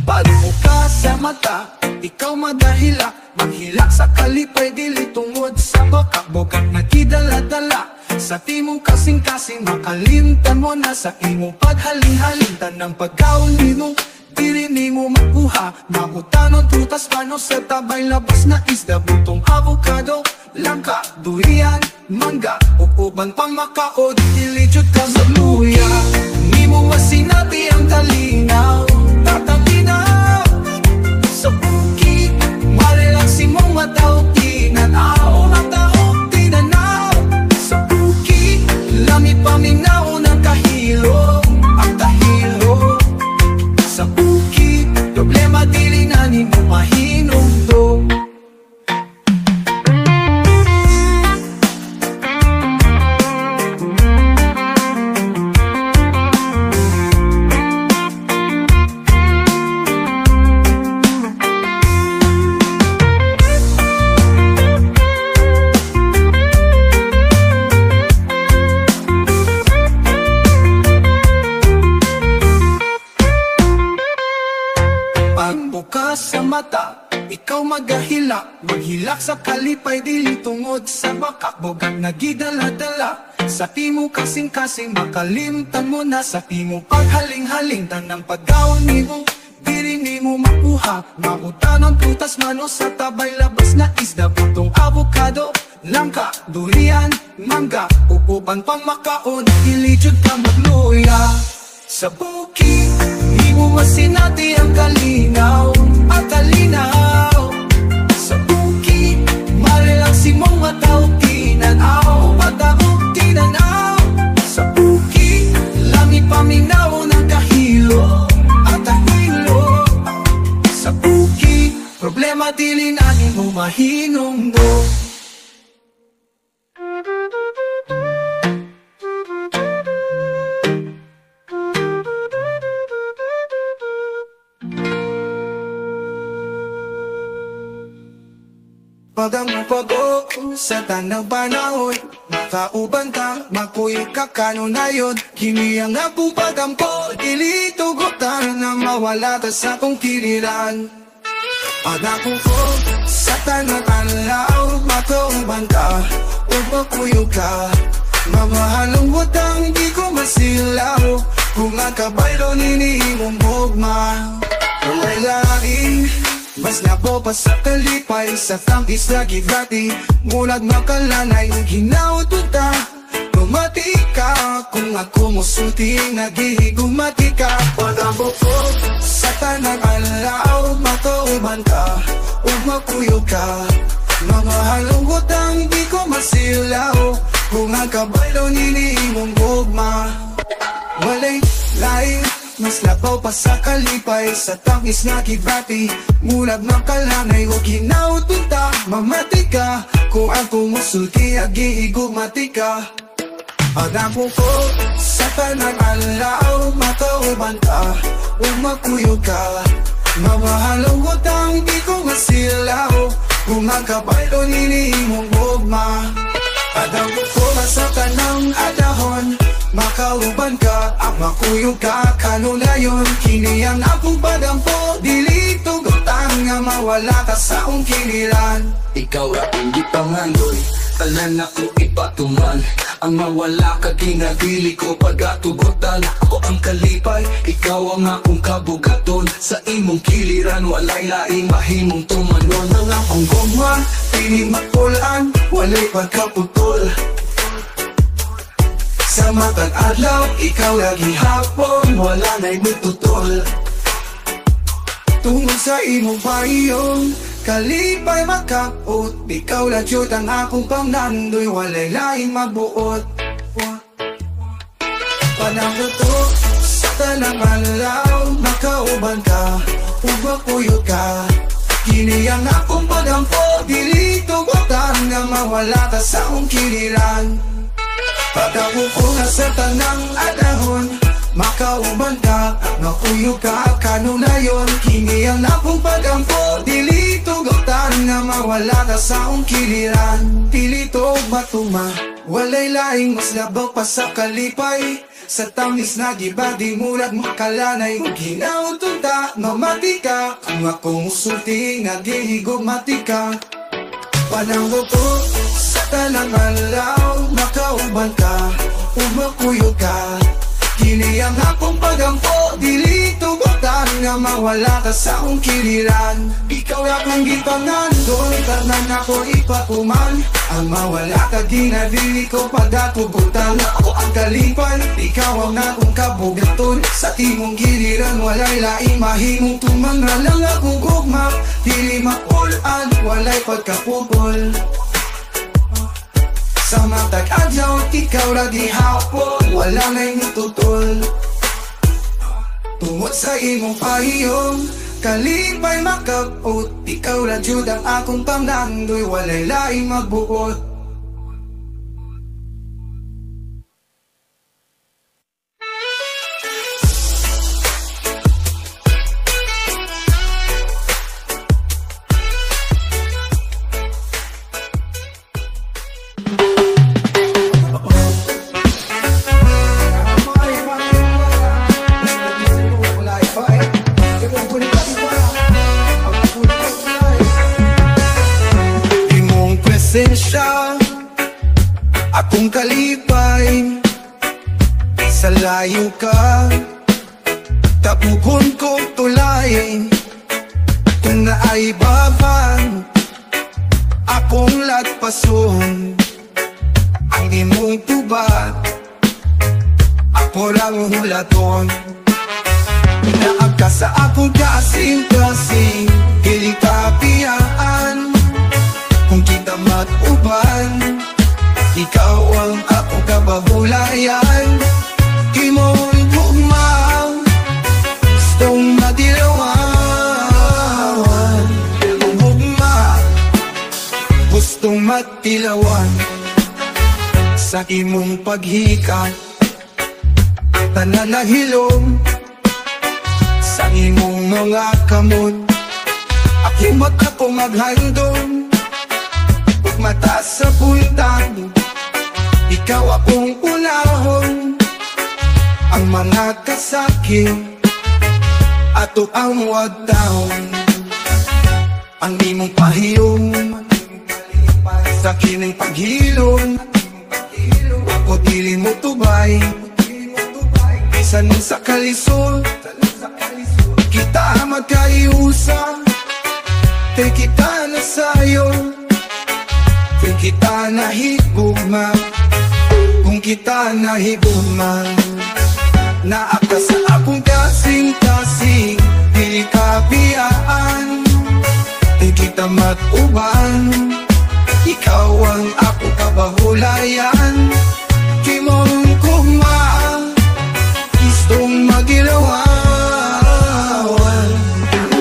Pagbuka sa mata, ikaw madahila. Manghilak sa kalipay, dili tungod sa baka. Bukak na kidala-dala, sa timong kasing-kasing. Makalimtan mo na sa imong paghaling-halintan ng pagkaulino. Diri ni mo makuha, makutanon tutas pano sa tabay labas na isda. Butong avocado, langka, durian, mangga, uban pang makaod, ilichot ka sa luya. Ni mo masinati ang talinaw, tatamina. Sa buki, marelaksi mong mataw tinanaw. Mataw tinanaw. Sa buki, lamit paminaw ng kahilo. Ang kahilo. Sa buki, problema dilinanin mo mahinungdo. ikaw magahila. Maghilak sa kalipay, dili tungod sa bakakbogang nagidala-dala. Sa timo kasing-kasing, makalimtan mo na. Sa timo paghaling-haling, tanang paggaon nimo, diri nimo makuha. Mabutan ang prutas, mano sa tabay, labas na isda, butong avocado, langka, durian, mangga, upuban pang makaon, ilijud ka magluya. Sa bukid, di mo masinati ang kalinaw at kalinaw. Sa bukid, marelaksi mong mataw, tinanaw, mataw, tinanaw. Sa bukid, langit paminaw ng kahilo at kahilo. Sa bukid, problema dili natin mo mahinungdo. Pagang mapago sa tanang panahon, makauban ka, makuy ka kanunayon. Kini ang akong pagampo, dili tugutan na mawala ka sa kong kiliran. Pagako ko sa tanang anlaw, makauban ka, o makuyo ka. Mamahalong butang, di ko masilaw, kung ang kabaylo ninihimong bugma. Walay laing mas labo pa sa kalipay, sa tangis lagi dati. Mulag makalanay, hinaw tuta. Gumati ka, kung ako musulti, nagihigumati ka. Pagabo ko sa tanang alaw, makauban ka, o makuyo ka. Mamahalong utang, di ko masilaw, kung ang kabaylo ninihimong bugma. Walay laing mas labaw pa sa kalipay, sa tangis nga kibati. Mulag makalanay, huwag hinautunta, mamati ka. Kung ako musulti, agi-igumati ka. Pagdampo ko sa tanang alaw, makauban ka, o makuyo ka. Mamahalong utang, di ko masilaw, kung ang kabaylo ninihimong bugma. Pagdampo ko sa tanang adahon, makauban ka, ang makuyo ka, kanunayon. Kini ang akong pagampo, dili tugutan nga mawala ka sa akong kinilan. Ikaw akong gipangandoy, tanan ako ipatuman. Ang mawala ka ginadili ko pagatugutan. Ako ang kalipay, ikaw ang akong kabugaton. Sa imong kiliran, walay laing mahimong tumanon. Ang akong goma, pili mapulan, walay pagkaputol. Sa matag adlaw, ikaw lagi hapon, wala na'y magtutol. Tungod sa imong pahiyong, kalipay makaot. Ikaw ladyot ang akong pangandoy, walay laing magbuot. Panahon to, sa tanang alaw, makauban ka, umakuyo ka. Kini ang akong pagampo, dili tugutan nga mawala ka sa akong kiliran. Pagdako ko na sa tanang adahon, makauban ka, nakuyo ka, kanunayon. Kini ang akong pagampo, dili tugutan nga mawala ka sa akong kiliran. Dili to matuma, walay laing mas labaw pa sa kalipay. Sa tamis na gibadi, mulag makalanay, huwag hinautunta, mamati ka. Kung ako musulti, nagihigumati ka. Panahon ko sa tanang alaw, makauban ka, umakuyo ka. Kini ang akong pagampo, dili tugutan nga mawala ka sa akong kiliran. Ikaw akong gipangandoy, tanan ako ipakuman. Ang mawala ka ginadili ko pagatugutan. Ako ang kalipay, ikaw ang akong kabugaton. Sa timong giliran, walay laing mahimong tumanga lang akong gugma. Dili mapulan, walay pagkapupol. Sa matag adlaw, ikaw lagi hapon, wala na'y tutol. Tungod sa imong pahiyong, kalipay makaot. Ikaw ladyod ang akong pangandoy, walay laing magbuot. isa, akong kalipay. Sa layo ka, tapugon ko tulay. Kung naay babang, akong latpason. Ang imong tubat, ako lang hulaton. Naagka sa akong kasing-kasing, dili ka piyaan. Kung kita matuban, ikaw ang akong kabahulayan. Di mo bugmaw, gustong madilawan. Bugma, gustong matilawan. Sa imong paghika, tanan na hilom. Sa imong mga kamot, aking mata ko maghandom. Pag mata sa puntang, ikaw akong unahon. Ang mga kasakit, ato ang wagtaon. Ang imong pahiyom, sa kining paghilom. Ako dili mo tubay, bisan sa kalisod. Kita magkaiusa, te kita na sayo. Te kita na higugma, kung kita na higugma. Naaka sa akong kasing-kasing, dili ka biyaan. Te kita matuban, ikaw ang akong kabahulayan. Di mong kumang, gustong magilawan.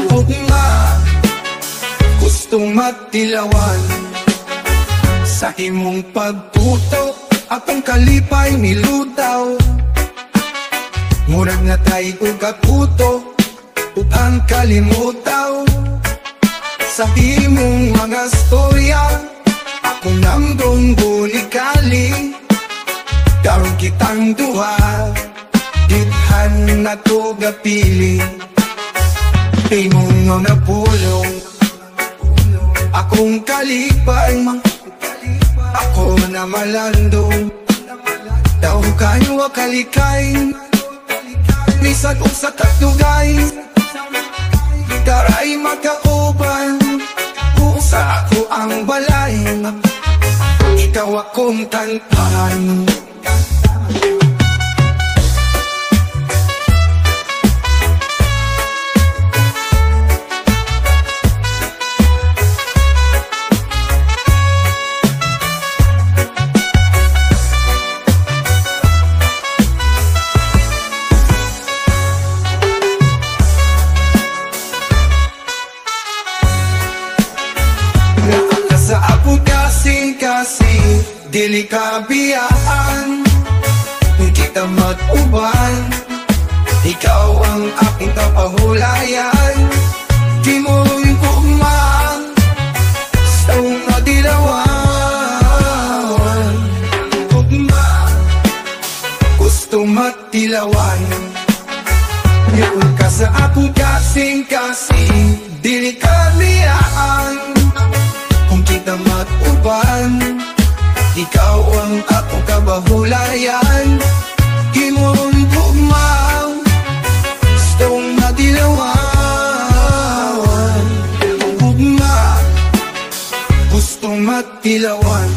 Ugma, gustong matilawan. Sa imong pagtutok, akong kalipay nilutaw. Murag na tayo kaputo, ug ang kalimutaw. Sa imong mga storya, ako namdong bulikali. Karon kitang duha, dithan na to gapili. Imong nga napulong, akong kalipay. Ako na malandong, daw kayo kalikay. Bisan usa katugay, taray magkauban. Usa ako ang balay, ikaw akong tantan. Sa akong kasing-kasing, dili ka biyaan. Kung kita matuban, ikaw ang aking kapahulayan. Di mo kumang, gustong madilawan. Ugma, gustong matilawan. Yun ka sa akong kasing-kasing, dili ka biyaan. Kung kita matuban, ikaw ang akong kabahulayan. Di mo bugmaw, gustong madilawan. Bugma, gustong matilawan.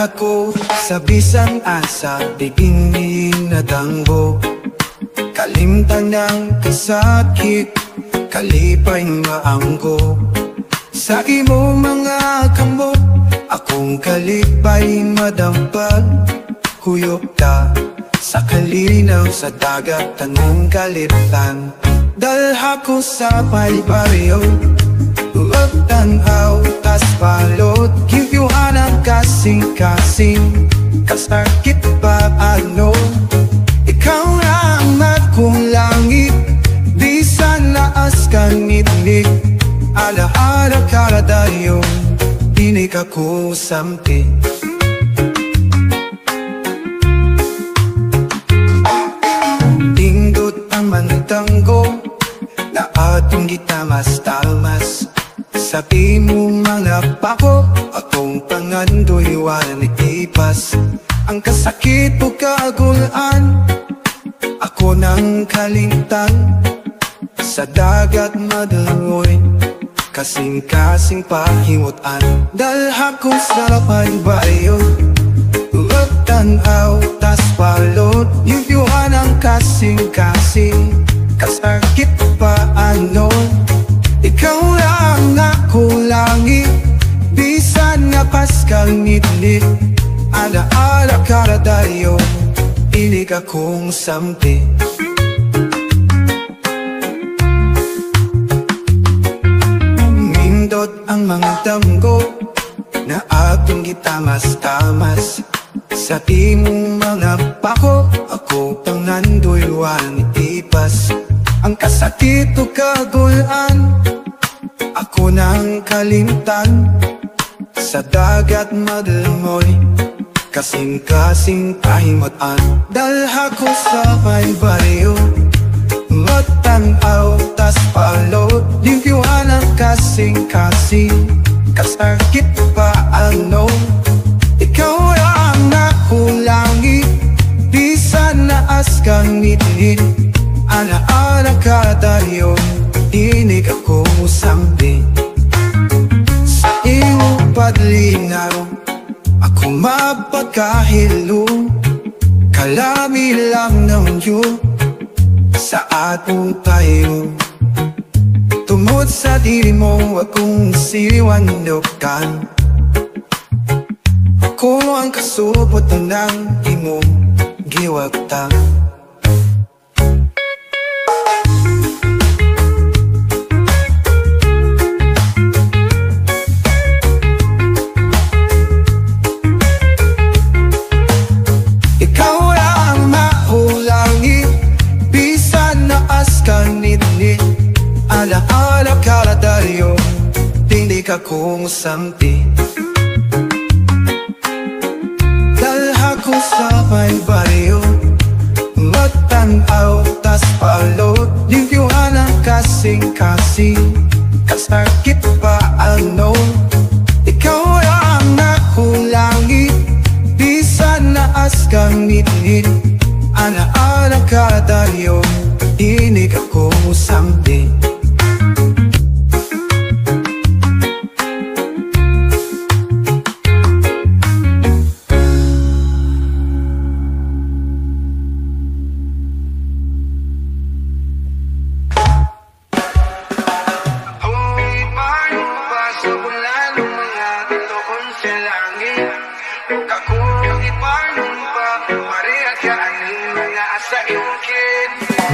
Ako sa bisan asa, bigingin na danggo. Kalimtan ng kasakit, kalipay maanggo. Sa imo mga kamot, akong kalipay madampag. Kuyog ta sa kalinaw sa dagat, tanong kalitan. Dalha ko sa palibaryo, magtanaw, tas palot. Give you hanang kasing-kasing, kasakit pa ano. Ikaw lang at kung langit, di sana as kanitnik. Ala-ala karadayo, dinig ako samti. pangandoy wala ipas. Ang kasakit o kagulaan, ako nang kalintang sa dagat madaloy, kasing-kasing pahimutan. Dalha ko sa pagbayo, tanaw tas palot, yung yuhan ang kasing-kasing, kasakit pa ano. Ikaw lang ako langit, bisan nga paskang ngitlit. Ala-ala karadayo, ilig akong sampi. Mindot ang mga damgo na akong gitamas-tamas. Sa timong mga pako, ako pangandoy walang ipas. Ang kasakit o kagulaan, ako nang kalimtan. Sa dagat madalmoy, kasing-kasing pahimutan. Dalha ko sa may baryo, matanaw tas palot, livyuhan ang kasing-kasing, kasakit pa ano. Ikaw lang ako langit, bisan na askang ngitngit. Ala-ala karadayo, inig ako sambi. Sa iyong padlinaw, ako mapagkahilo. Kalami lang ng Diyos sa atong tayo. Tumod sa diri mo akong siwandokan. Ako ang kasupot ng imong giwagtang. Ikaw ang mahulangi, bisan na askanit-nit. Ala-ala kaladaryo, hindi ka kong sampi. Ko sa may baryo, matanaw tas palot, livyuhan ang kasing-kasing, kasakit pa ano. Ikaw lang ako langit, bisan na askang ngitngit. Ala-ala karadayo, inig ako sambi.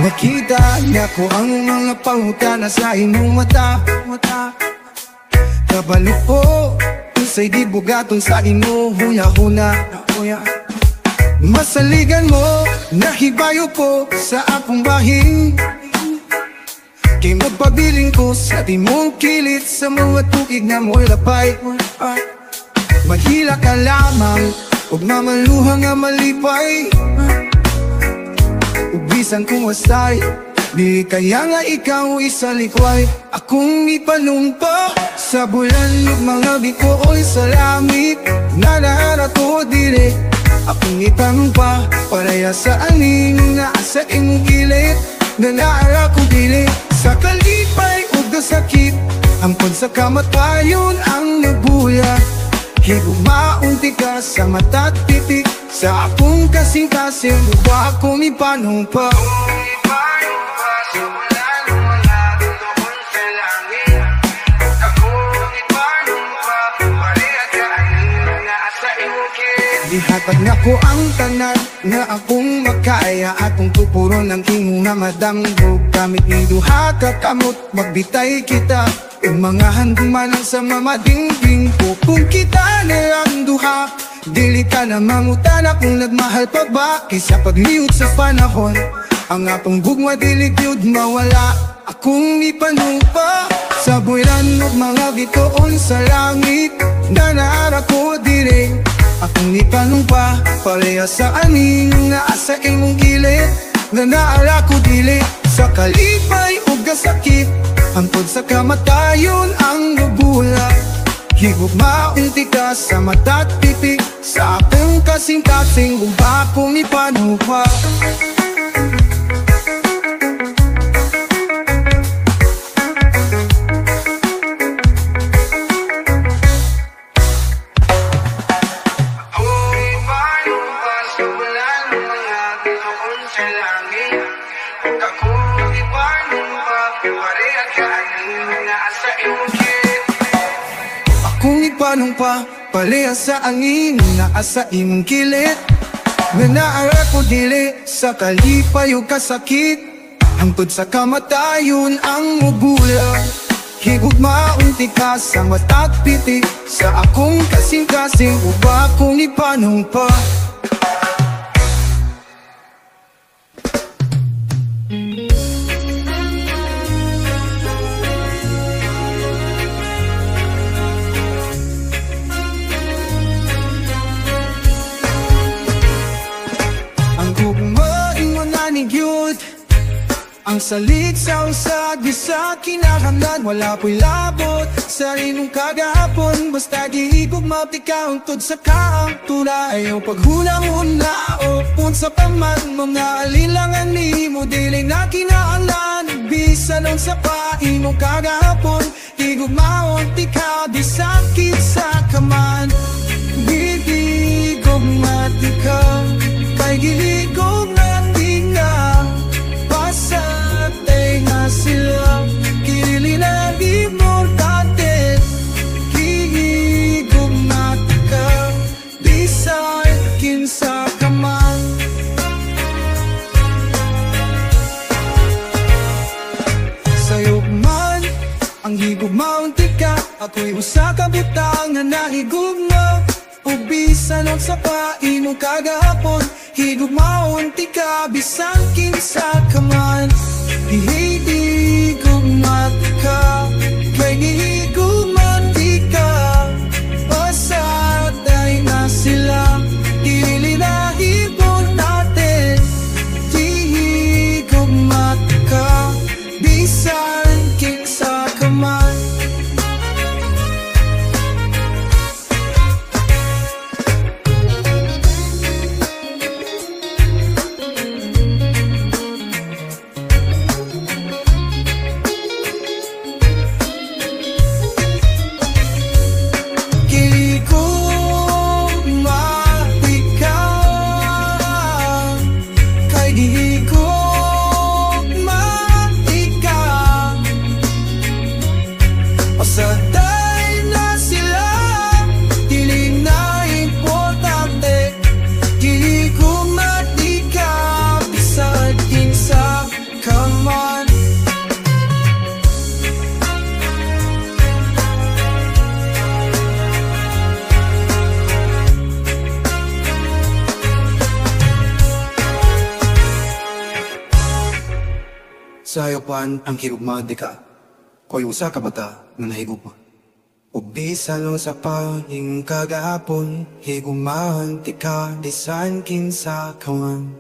Nakita niya ko ang mga pangutana sa inyong mata. Kabalo ko, isa'y di bugaton sa inyo huya-huna. Masaligan mo, nahibayo ko sa akong bahin. Kay magpabiling ko sa timong kilit, sa mga tukig na mo'y lapay. Maghila ka lamang, huwag mamaluhang nga malipay. Ubisan kong wasay, di kaya nga ikaw isalikway. Akong ipanumpa sa bulan ng mga biko'y sa langit. Nanarato dire, akong ipanumpa paraya sa aning na sa imong gilit. Nanaara ko dili sa kalipay o gasakit, ampon sa kamatayon ang nabuya. Higumaunti ka sa mata't titik, sa akong kasing-kasing lupa akong ipanumpa. Dihatag na ko ang tanan na akong makaya, atong tupuro ng king nga madanggog. Kamit ni duha ka kamot, magbitay kita ang mga handuman sa mamadingbing ko. Kung kita na ang duha, dili ka na mangutana kung nagmahal pa ba. Kaysa pagliwag sa panahon, ang atong gugma diligyod mawala. Akong ipanumpa sa bulan ng mga bitoon sa langit. Nanara ko dire, akong ipanumpa pareha sa aning nga asa imong gilit. Nanaara ko dili sa kalipay o gasakit, hantod sa kamatayon ang nabula. Higugmaon ti ka sa mata't pipi, sa akong kasing-kasing uba kong ipanuha. Akong ipanong pa, paliha sa angin, naa sa imong kilit. Nga naara ko dili, sa kalipay o kasakit, hangtod sa kamatayon ang mugula. Higugmaon ti ka sa mata't piti, sa akong kasing-kasing uba kong ipanong pa. Ang salit sa usag di sa kinahanglan, wala po'y labot sa inong kagahapon. Basta gihigugma ti ka untod sa kaang tulay o paghunahuna o punsa pa man. Mga alilangan ni mo dili na kinahanglan, bisan nun sa paimong kagahapon. Higugmaon ti ka di sakit sa kaman. Gihigugma ti ka kay giligog na ti ka. Pasatay na sila, kilili na importante. Higigugma ti ka di sakit sa kaman. Sa'yo man ang higugmaon ti ka, ako'y usa ka butang na nahigugma. Ubisan ang sa paimong kagahapon, higugmaon ti ka bisan kinsa ka man. Higugma ti ka, kay higugma ti ka. Pasatay na sila, dili na hipon natin. Higugma ti ka, bisan kinsa ka man. Sa'yo pan ang higugma di ka, ko'y usa ka bata na nahigugma. Ubisan sa paing kagahapon, higugmahan ti ka disan kinsa kawan.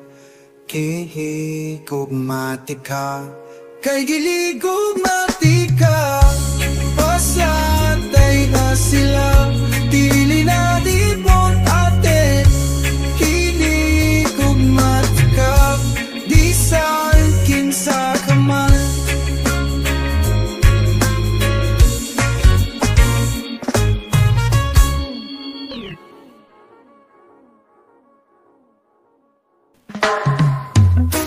Kihigugma ti ka, kay giligugma ti ka. Pasatay na sila, dili na di mon atin. Hinigugma ti ka, disan kinsa kaman.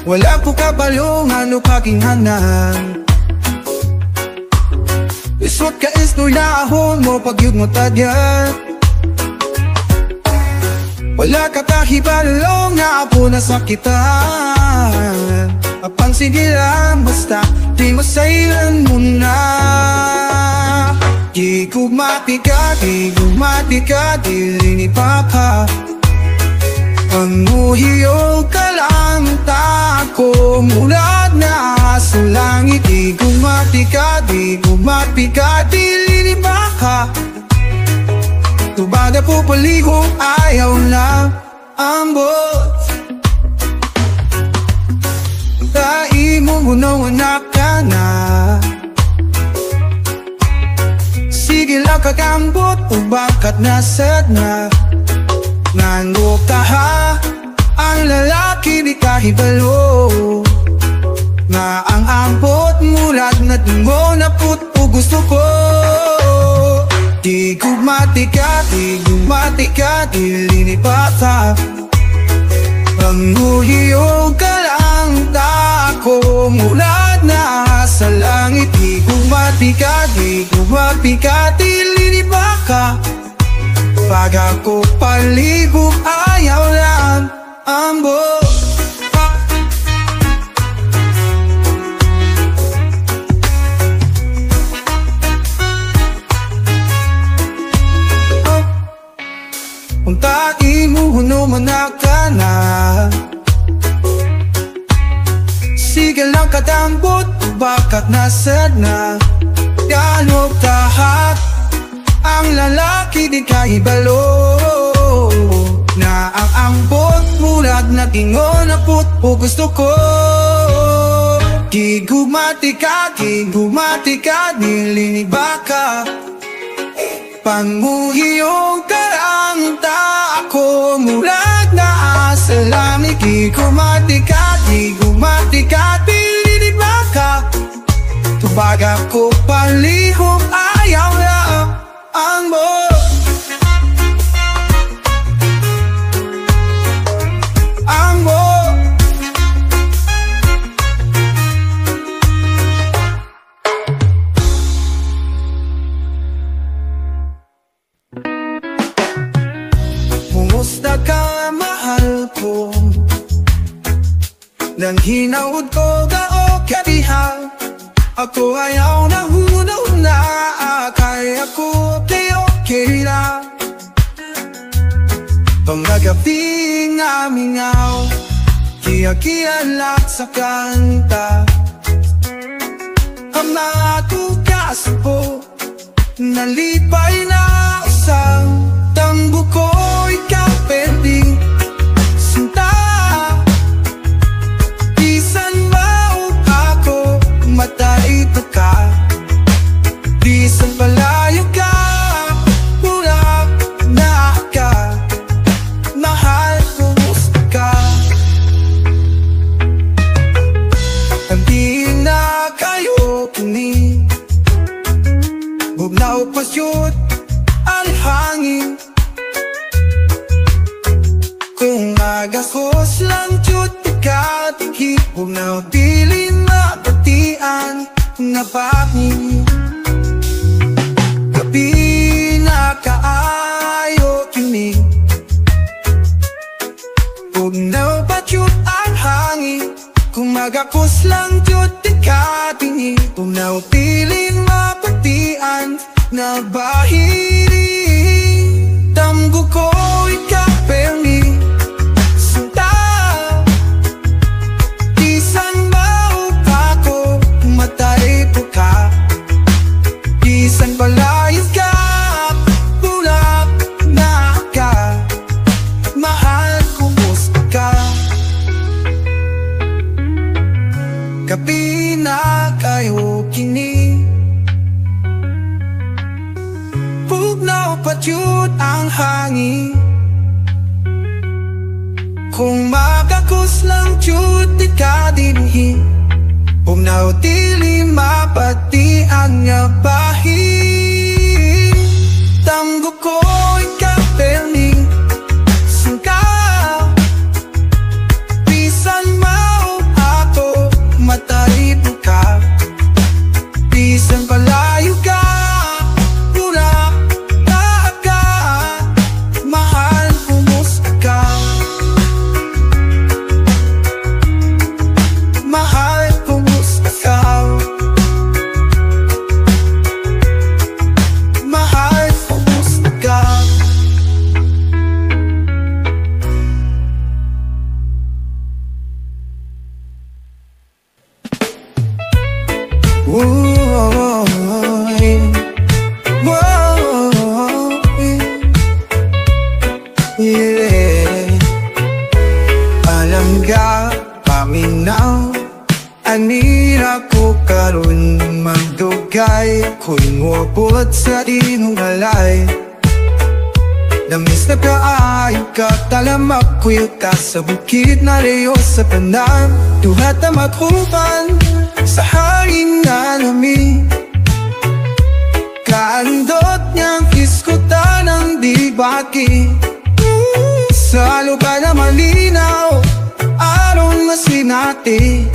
Wala po kabalong ano kakinghanan. Isot ka isnoy na ahon mo pagyud mo tadyan. Wala ka kahibalong na apo na sakitan. Apansin nila basta di masailan mo na. Gigugmati ka, dili ni Papa. Panguhiyo ka lang tako mulad na sa langit. Gigugmati ka, dili ni Papa. Tubada po paligong ayaw na ambot. Kai mo gunaw anak ka na. Sige Sige lang kakambot o bakat nasad na Nando ka ha, ang lalaki di kahibalo Na ang ambot mulat na tungo na put o gusto ko Di gumati ka, di linipata Panguliyog ka lang tako mulat na sa langit Di gumati ka, di linipaka Pag ako palibog ayaw lang ambot Unta imuhuno manaka na Sige lang katambot bakat nasad na Dialog tahat Ang lalaki di kahibalo Na ang ambot mulat na tingo na put o gusto ko Gigumati ka, nililibaka Panguhiyong karang tako mulat na sa langit Gigumati ka, nililibaka Tubag ako palihog ayaw lang ang mo Ang mo Kumusta ka mahal ko Nang hinawad ko ka o kadiha Ako ayaw na huna Kaya ko okay lang Pangagabing amingaw Kiyakialat sa kanta Ang mga tugas po Nalipay na usang Tangbo ko ikaw pending Sinta Bisan maog ako Mataito ka Bisan palayo ka Pulak na ka Mahal ko gusto ka Hindi na kayo kini Bugnaw pasyot alhangin Kung agakos lang chut ikatinghi Bugnaw dilin mapatian na pangin Gabi na kaayo kini Bugnaw pasyot alhangin Kung agakos lang chut ikatinghi Bugnaw dilin mapatian na bahiri Tamgo ko ikapelni Sinta Bisan maog ako Mataito ka Bisan palayas ka Bulak na ka Mahal ko gusto ka Gabi na kayo kini Bugnaw patyut ang hangin Kung makakos lang chut di ka dinhi Bugnaw dili mapati ang bahin Tanggo ko ikapelning Singka Bisan maog ako Matalito ka Bisan palayo ka Alam ka, paminaw, anira ko karon magdug ligay, ko'y ngupot sa imong alay. Namis na kaayo ka, talamak kuyot ka sa bukid na reyo sa panam. Duha ta maghuban sa hangin na lami. Kaandot niyang iskutan ng dibaki. Sa lugar na malinaw, aron masinati.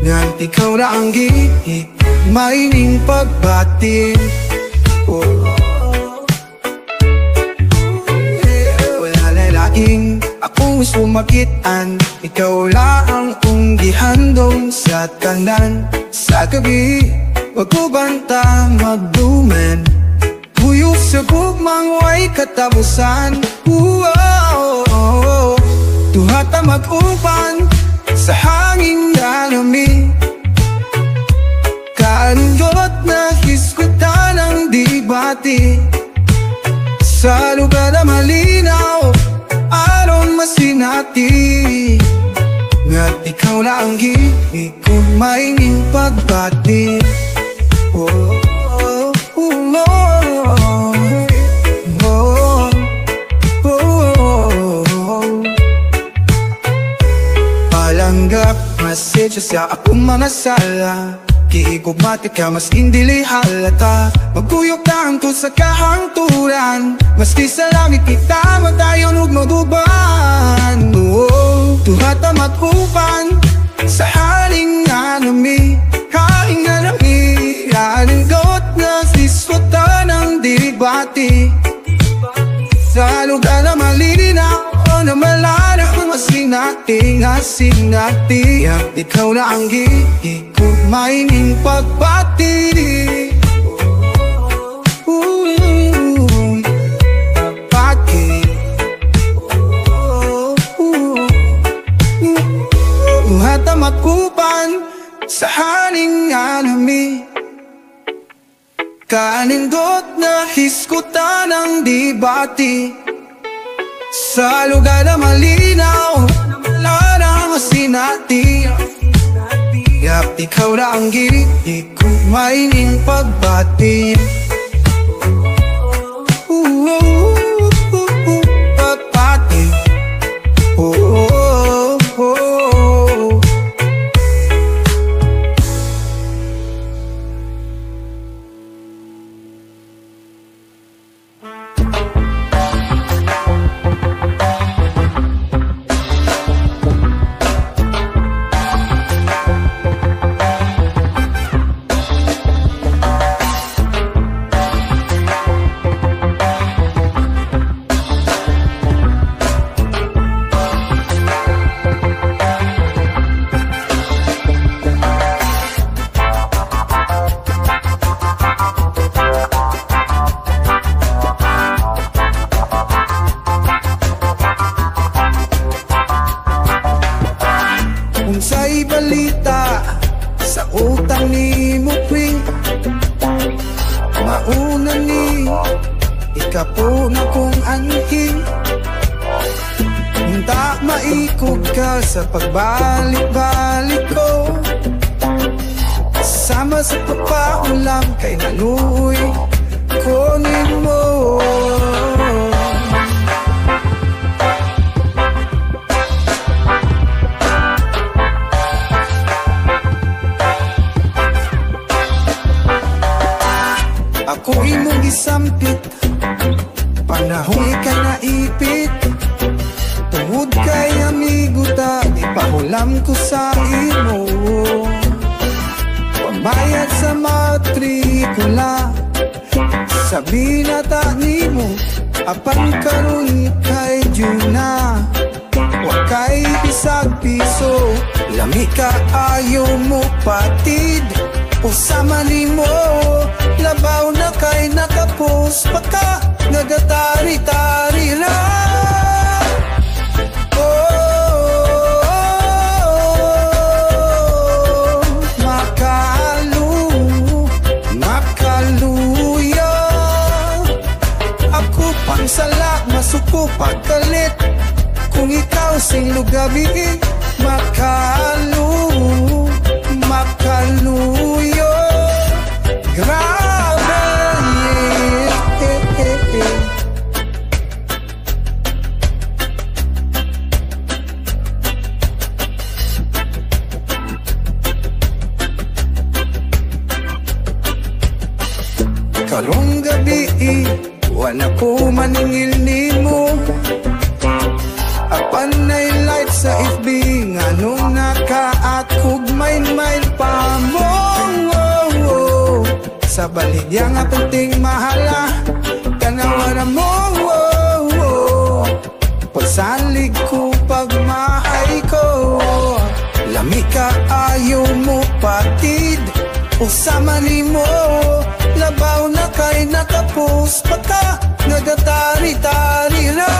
Nang ikaw na ang gihit, maining pagbati. Wala lalaking akong sumakitan, ikaw lang ang gihandong sa tanan. Sa gabi, wag ko banta magduman, huyok sa gugmang way katapusan. Duha ta mag-upan sa hangin na lami. Kaandot na hiskutan ng dibati. Sa lugar na malinaw, aron masinati. Nga't ikaw na ang gihit ko, maining pagbati. Palanggap, message sa akong mga sala. Kiigugmati ka, mas hindi halata. Magkuyok lang ko sa kahangturan, maski sa langit kita matayon ug maduban. Duha ta mag-upan sa haling nga nami. Haling nga nami, alinggot na sisutan ng dibati. Sa lugar na malinaw o na malanaw, masinati, asinati. Ikaw na ang gihit ko, maining pagbati. Pagbati. Duha ta mag-upan sa haling alami. Kanindot na hiskutan ng dibati. Sa lugar na malinaw, larang masinati. Ikaw na ang gihit ko, maining pagbati. Pagbati. Unsay balita sa utang ni Mupring, mauna ni ikapo na kong anking. Hinta maikog ka sa pagbalik-balik ko, sama sa papaulam kay naluoy kunin mo. Ako imong gisampit, panahon ikay naipit. Tungod kay amigo ta, di pahulam ko sa imo. Pambayad sa matrikula, sabi na ta nimo, apan karon kay Juna. Wa kay bisag piso, lami ka ayaw mo patid. Usama nimo, labaw na kay nakapos pa ka, nagatari-tari ra. Makaluya. Ako pang salak, masuko pagkalit. Kung ikaw sing lugabi, makaluya. Grabe, karong gabi, wala ko maningil nimo. Apan na'y light sa FB, nganong nakaakog main-main pa mo. Sa baligya nga penting mahala, kanawara mo. Pagsalig ko pagmahay ko, lami ka ayaw mo patid. Usama ni mo, labaw na kay nakapos pa ka, nagatari-tari na.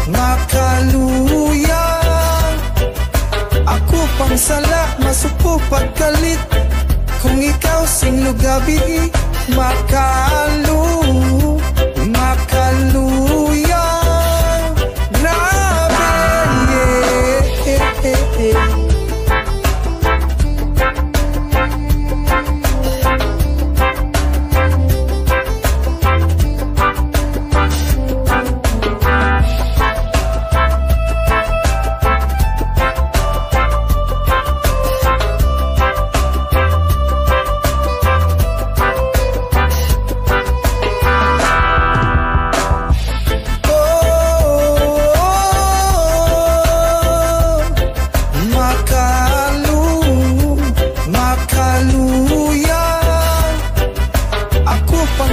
Makaluya, ako pang sala, masuko pagkalit. Kung ikaw singlo gabi, makaluya. Grabe,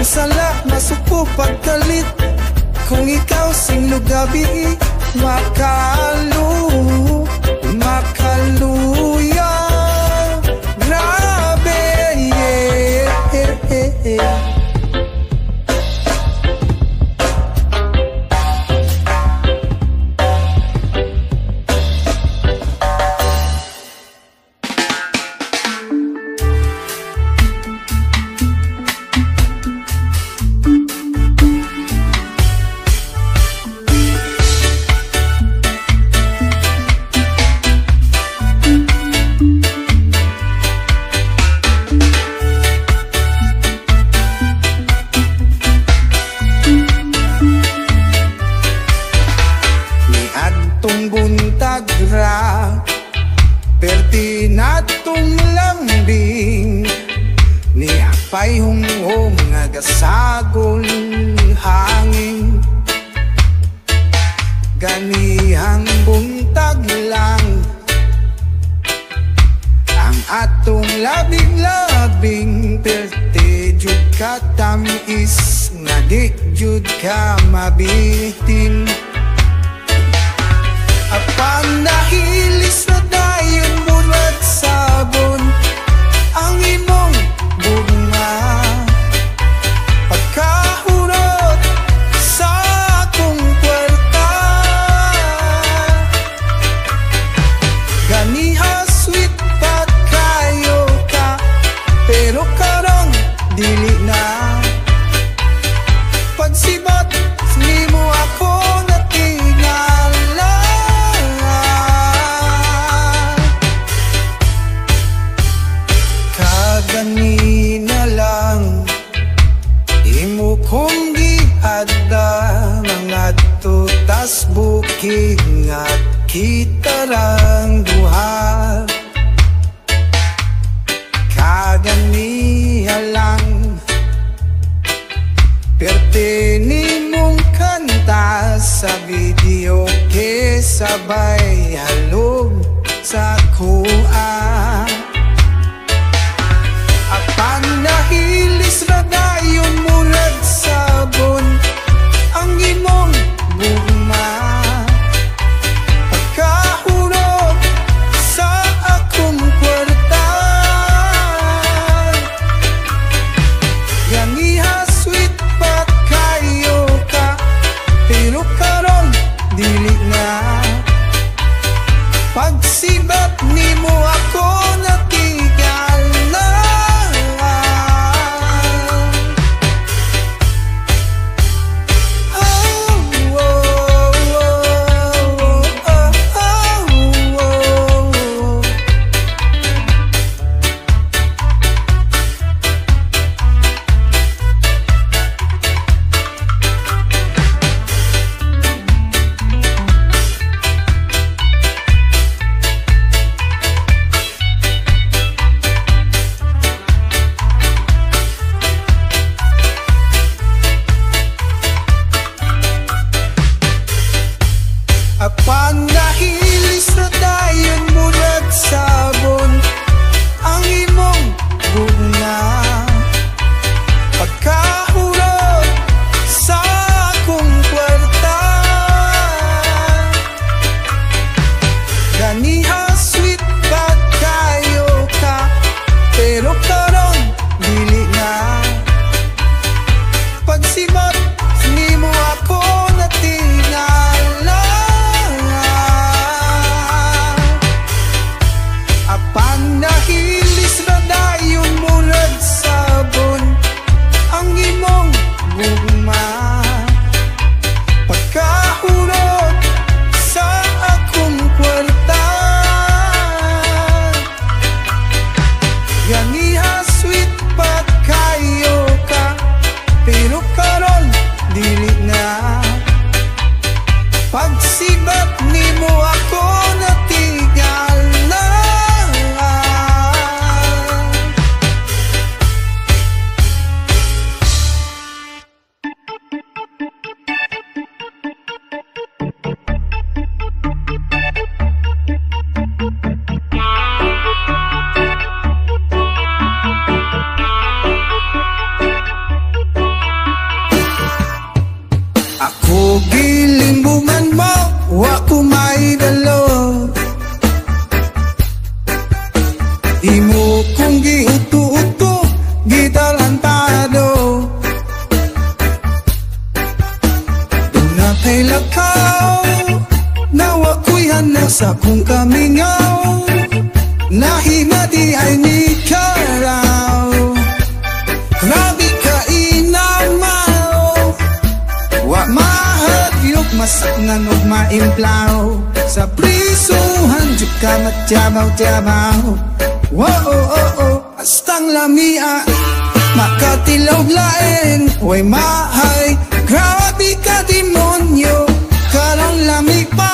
sala, masuko pagkalit. Kung ikaw singlo gabi, makaluya. Grabe, perti natong lambing ni apay hungong agasagol hangin. Ganihang buntag lang ang atong labing-labing, perti jud ka tamis nga di jud ka mabitin. Apan nahilis na dayon murag sabon ang imong bunga, pagkahurot sa akong kwarta. Ganiha sweet pat kayo ka, pero karong dili na. Pagsibat ni mo ako natingala, kaganina lang imo kong giadda, mga tutas bukid nga kita rang duha. Kaganiha lang perte ni mong kanta sa video, kesabay halog sa kuha. Apan nahilis na dayon murag sabon ang imong gugma, pagkahurot sa akong kwarta. Ganiha sweet pat kayo ka, pero karon dili na. Pagsibat ni mo ako Panahilis na dayon murag sabon ang imong gugma. Pagkahurot sa akong kwarta, ganiha sweet pa kayo ka, pero karon dili na. Pagsibat nimo ako natinggal na. Ako gilimbuman mo, wa ko may dalo. Imo kong giuto-uto, gitalantado. Doon kay lakaw, nawa ko'y hanap sa kong kamingaw. Nahimati ay ni karaw, grabe ka inamaw. Wa mahagyok masaknan o maimplaw, sa prisuhan dyan ka matyabaw-tyabaw. Wow, oh, oh, oh, astang lamia, makatilaw lain, way mahay, grabe ka demonyo. Karang lami pa,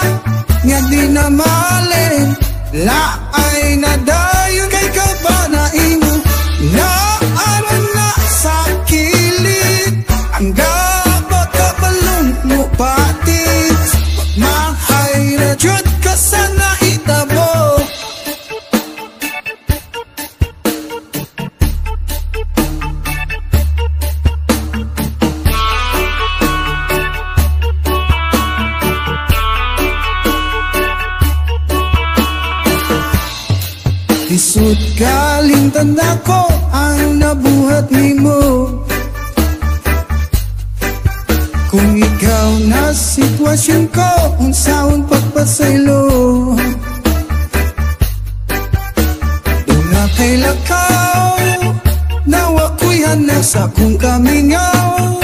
nga di na malin, laay na dayon kay kabanain mo. Naaran na sa kilid, ang mo patis, mahay na jud ka sa nahitabo. Isut galing tanda ko ang nabuhat nimo. Kung ikaw na sitwasyon ko, unsaon pagpasaylo. Doon na kay lakaw, nawa ko'y hanap sa kong kamingaw.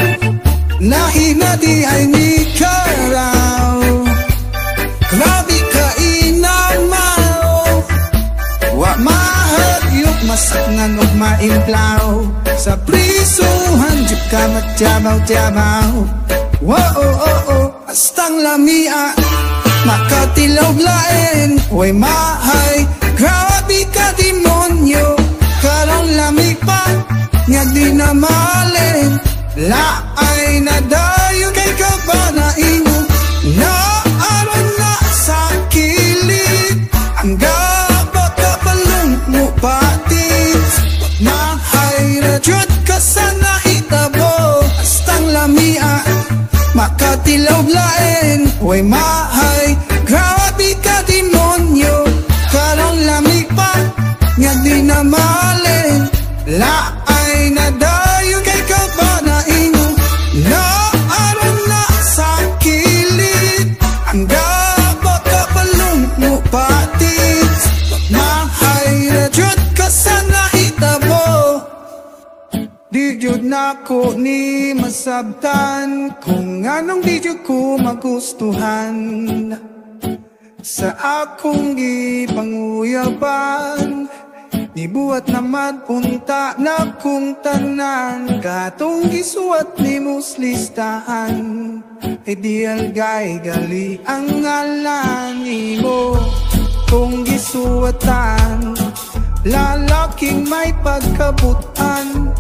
Nahinati ay ni karaw, grabe ka inamaw. Wa mahagyok masaknan o maimplaw, sa prisuhan dyan ka matyabaw-tyabaw. Wow, oh, oh, oh, astang lamia, makatilaw lain, way mahay, grabe ka demonyo. Karang lami pa, nga di na malin, laay na dayon kay kabanain mo. Naaran na sa kilid, ang gabakabalong mo patis, mahay na jud ka sa nahitabo. Astang lamia, makatilaw lain, way mahay, grabe ka demonyo. Karang lami pa, nga di na malin, laay na dayon kay kabanain mo. Naaran na sa kilid, ang gabakabalong mo patis, mahay na jud ka sa nahitabo. Di jud nako ni masabtan, kung anong di jud ko magustuhan sa akong gipanguyaban. Nibuhat na madpunta na kung tanan, katong gisuat ni muslistahan. Ideal guy gali ang ngalan mo, kung gisuatan, lalaking may pagkabutan,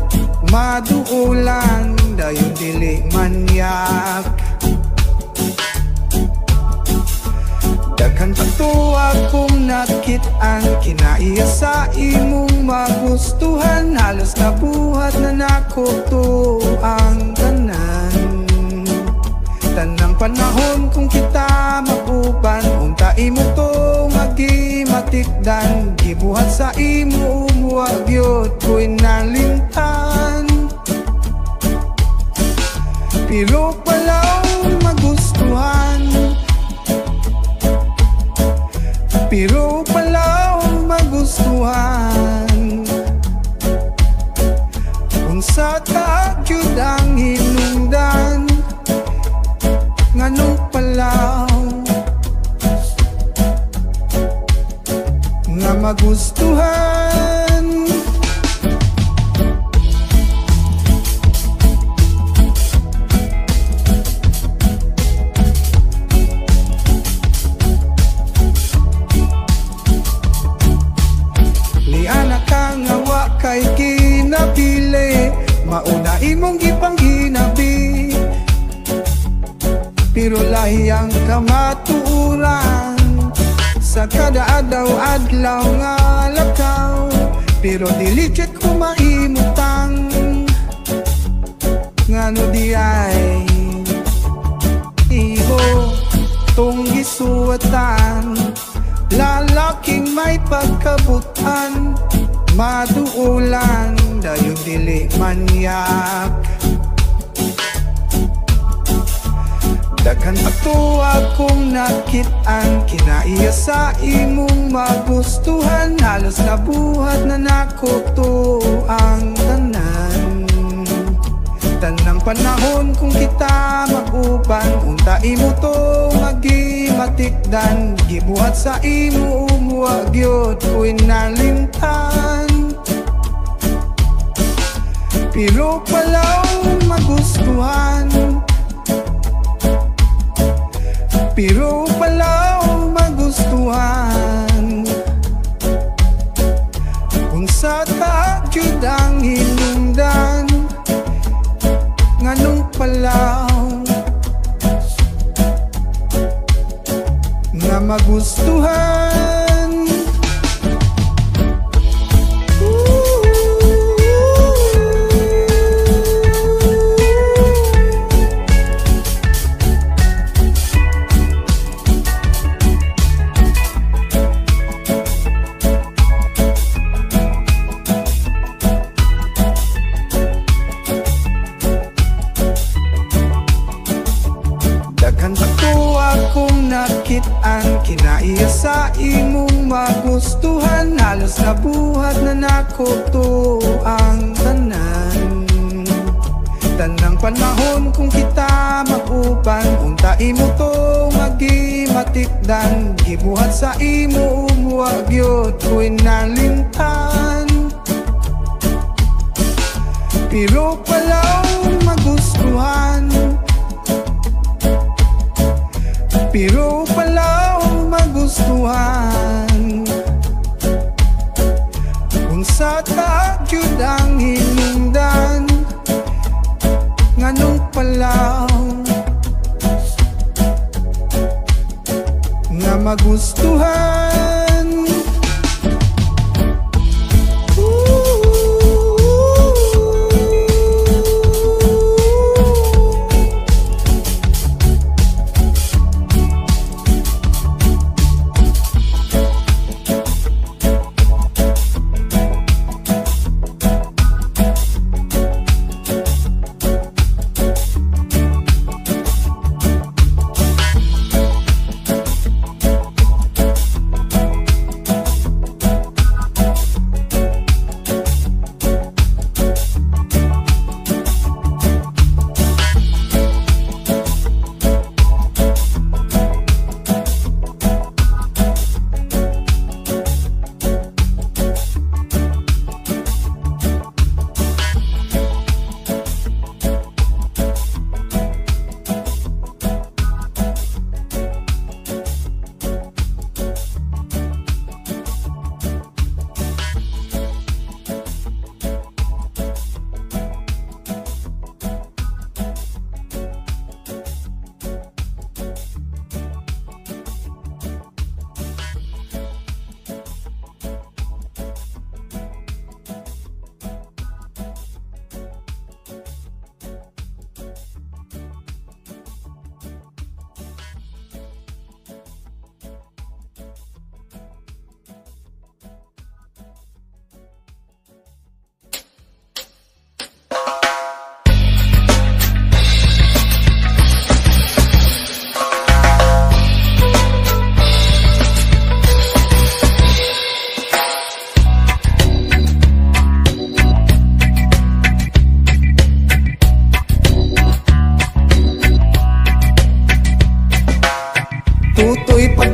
maduulan, dayon dili manyak. Daghan pa to akong nakitaan, kinaiya sa imong magustuhan. Halos nabuhat na nako to ang tanan. Tanang panahon kung kita maguban, unta imo to magimatikdan. Gibuhat sa imo umuwag yun ko'y nalimtan. Pero palaw magustuhan, pero palaw magustuhan. magustuhan. Unsa ta gyud ang hinungdan, nganong palaw nga magustuhan. Liana ka nga wa kay kinapili, mauna imong gipanghinabi, pero lahiyang kamatuuran sa kada adlaw-adlaw nga lakaw. Pero dili jet ko mahimutang, ngano di ay iho tong gisuwatan. Lalaking may pagkabutan, maduulan, dayon dili manyak. Daghan ato akong nakit-an, kinaiya sa imong magustuhan. Halos nabuhat na nako to ang tanan. Tanang panahon kung kita mag-uban, unta imo to magimatikdan. Gibuhat sa imo umuwa gyud ko'y nalimtan, pero palaw magustuhan. Pero palaw magustuhan. Unsa ta gyud ang hinungdan, nganong palaw nga magustuhan. Daghan ato akong nakit-an, kinaiya sa imong magustuhan. Halos nabuhat na nako to ang tanan. Tanang panahon kung kita mag-uban, unta imo to magimatikdan. Gibuhat sa imo umuwa gyud ko'y nalimtan, pero palaw magustuhan. Pero palaw magustuhan. Unsa ta gyud ang hinungdan, nganong palaw nga magustuhan.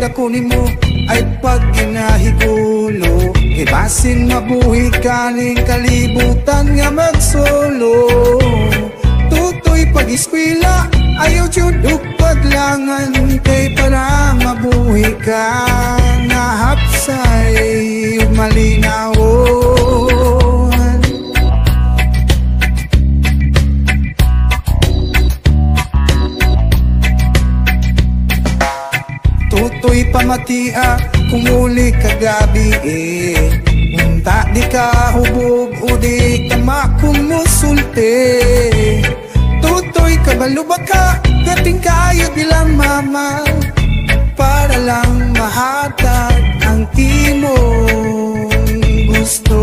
ako nimo ay pag ginahigulo, ibasin mabuhi kaning kalibutan nga magsolo. Tutoy pag-eskwela, ayaw jud ug paglangan, kay para mabuhi ka na hapsay ug malinawon. Tutoy pamatia kung uli kagabi unta di ka hubog o di ka makumusulti. Tutoy kabalo ba ka, gating kayo bilang mama, para lang mahatag ang imong gusto.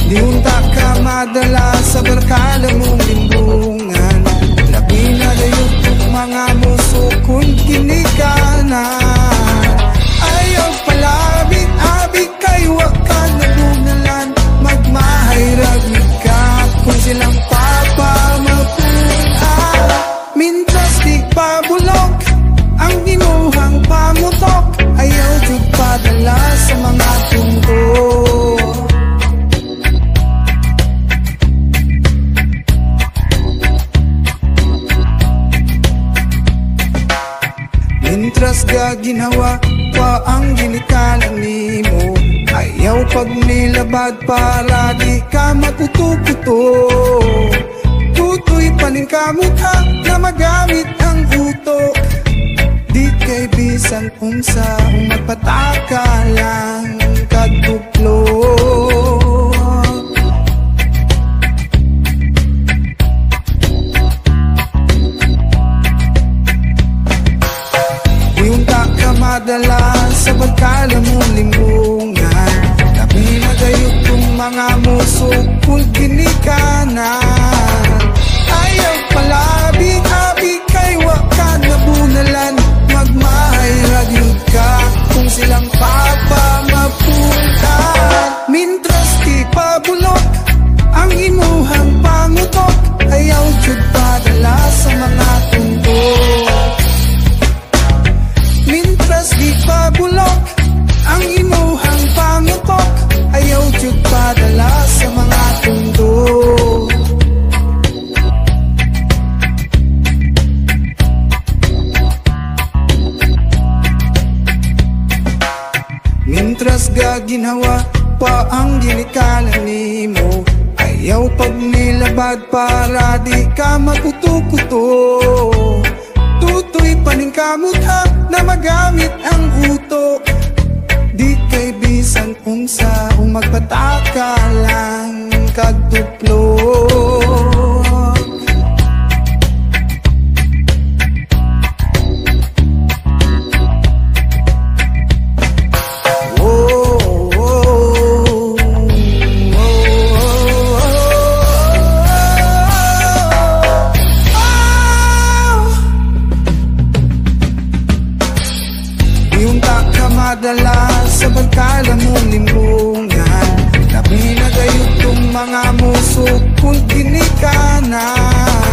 Di unta ka madala sa barkada mong limbungan, labi na dayot kung mga muso kung kinikanan. Ayaw palabit-abit kay wakan na bunalan, magmahayragid ka kung silang papamapunan. Mintras di pabulok ang ginuhang pamutok, ayaw jud padala sa mga tungko. Mintras gaginawa pa ang ginikalan nimo, ayaw pag nilabad para di ka matutukuto. Tutoy paning kamukha na magamit ang utok, di kay bisan unsa magpataka lang kaduplo. Madala sa pagkala mong limbungan, labi na gayot kung mga muso kung ginikanan. Ayaw palabi-abi kay wakan na bunalan, magmahayragid ka kung silang papamapunan. Mintras di pabulok ang imuhang pangutok, ayaw jud padala sa mga tungkol. Mintras di pabulok ang imuhang pangutok, ayaw jud padala sa mga tundo. Mintras gaginawa pa ang ginikalan nimo, ayaw pag nilabad para di ka makutukuto. Tutoy paning kamukha na magamit ang utok, di kay bisan unsa magpataka lang kaduplo. Madala sa pagkala mong limbungan, labi na gayot kung mga muso kung ginikanan.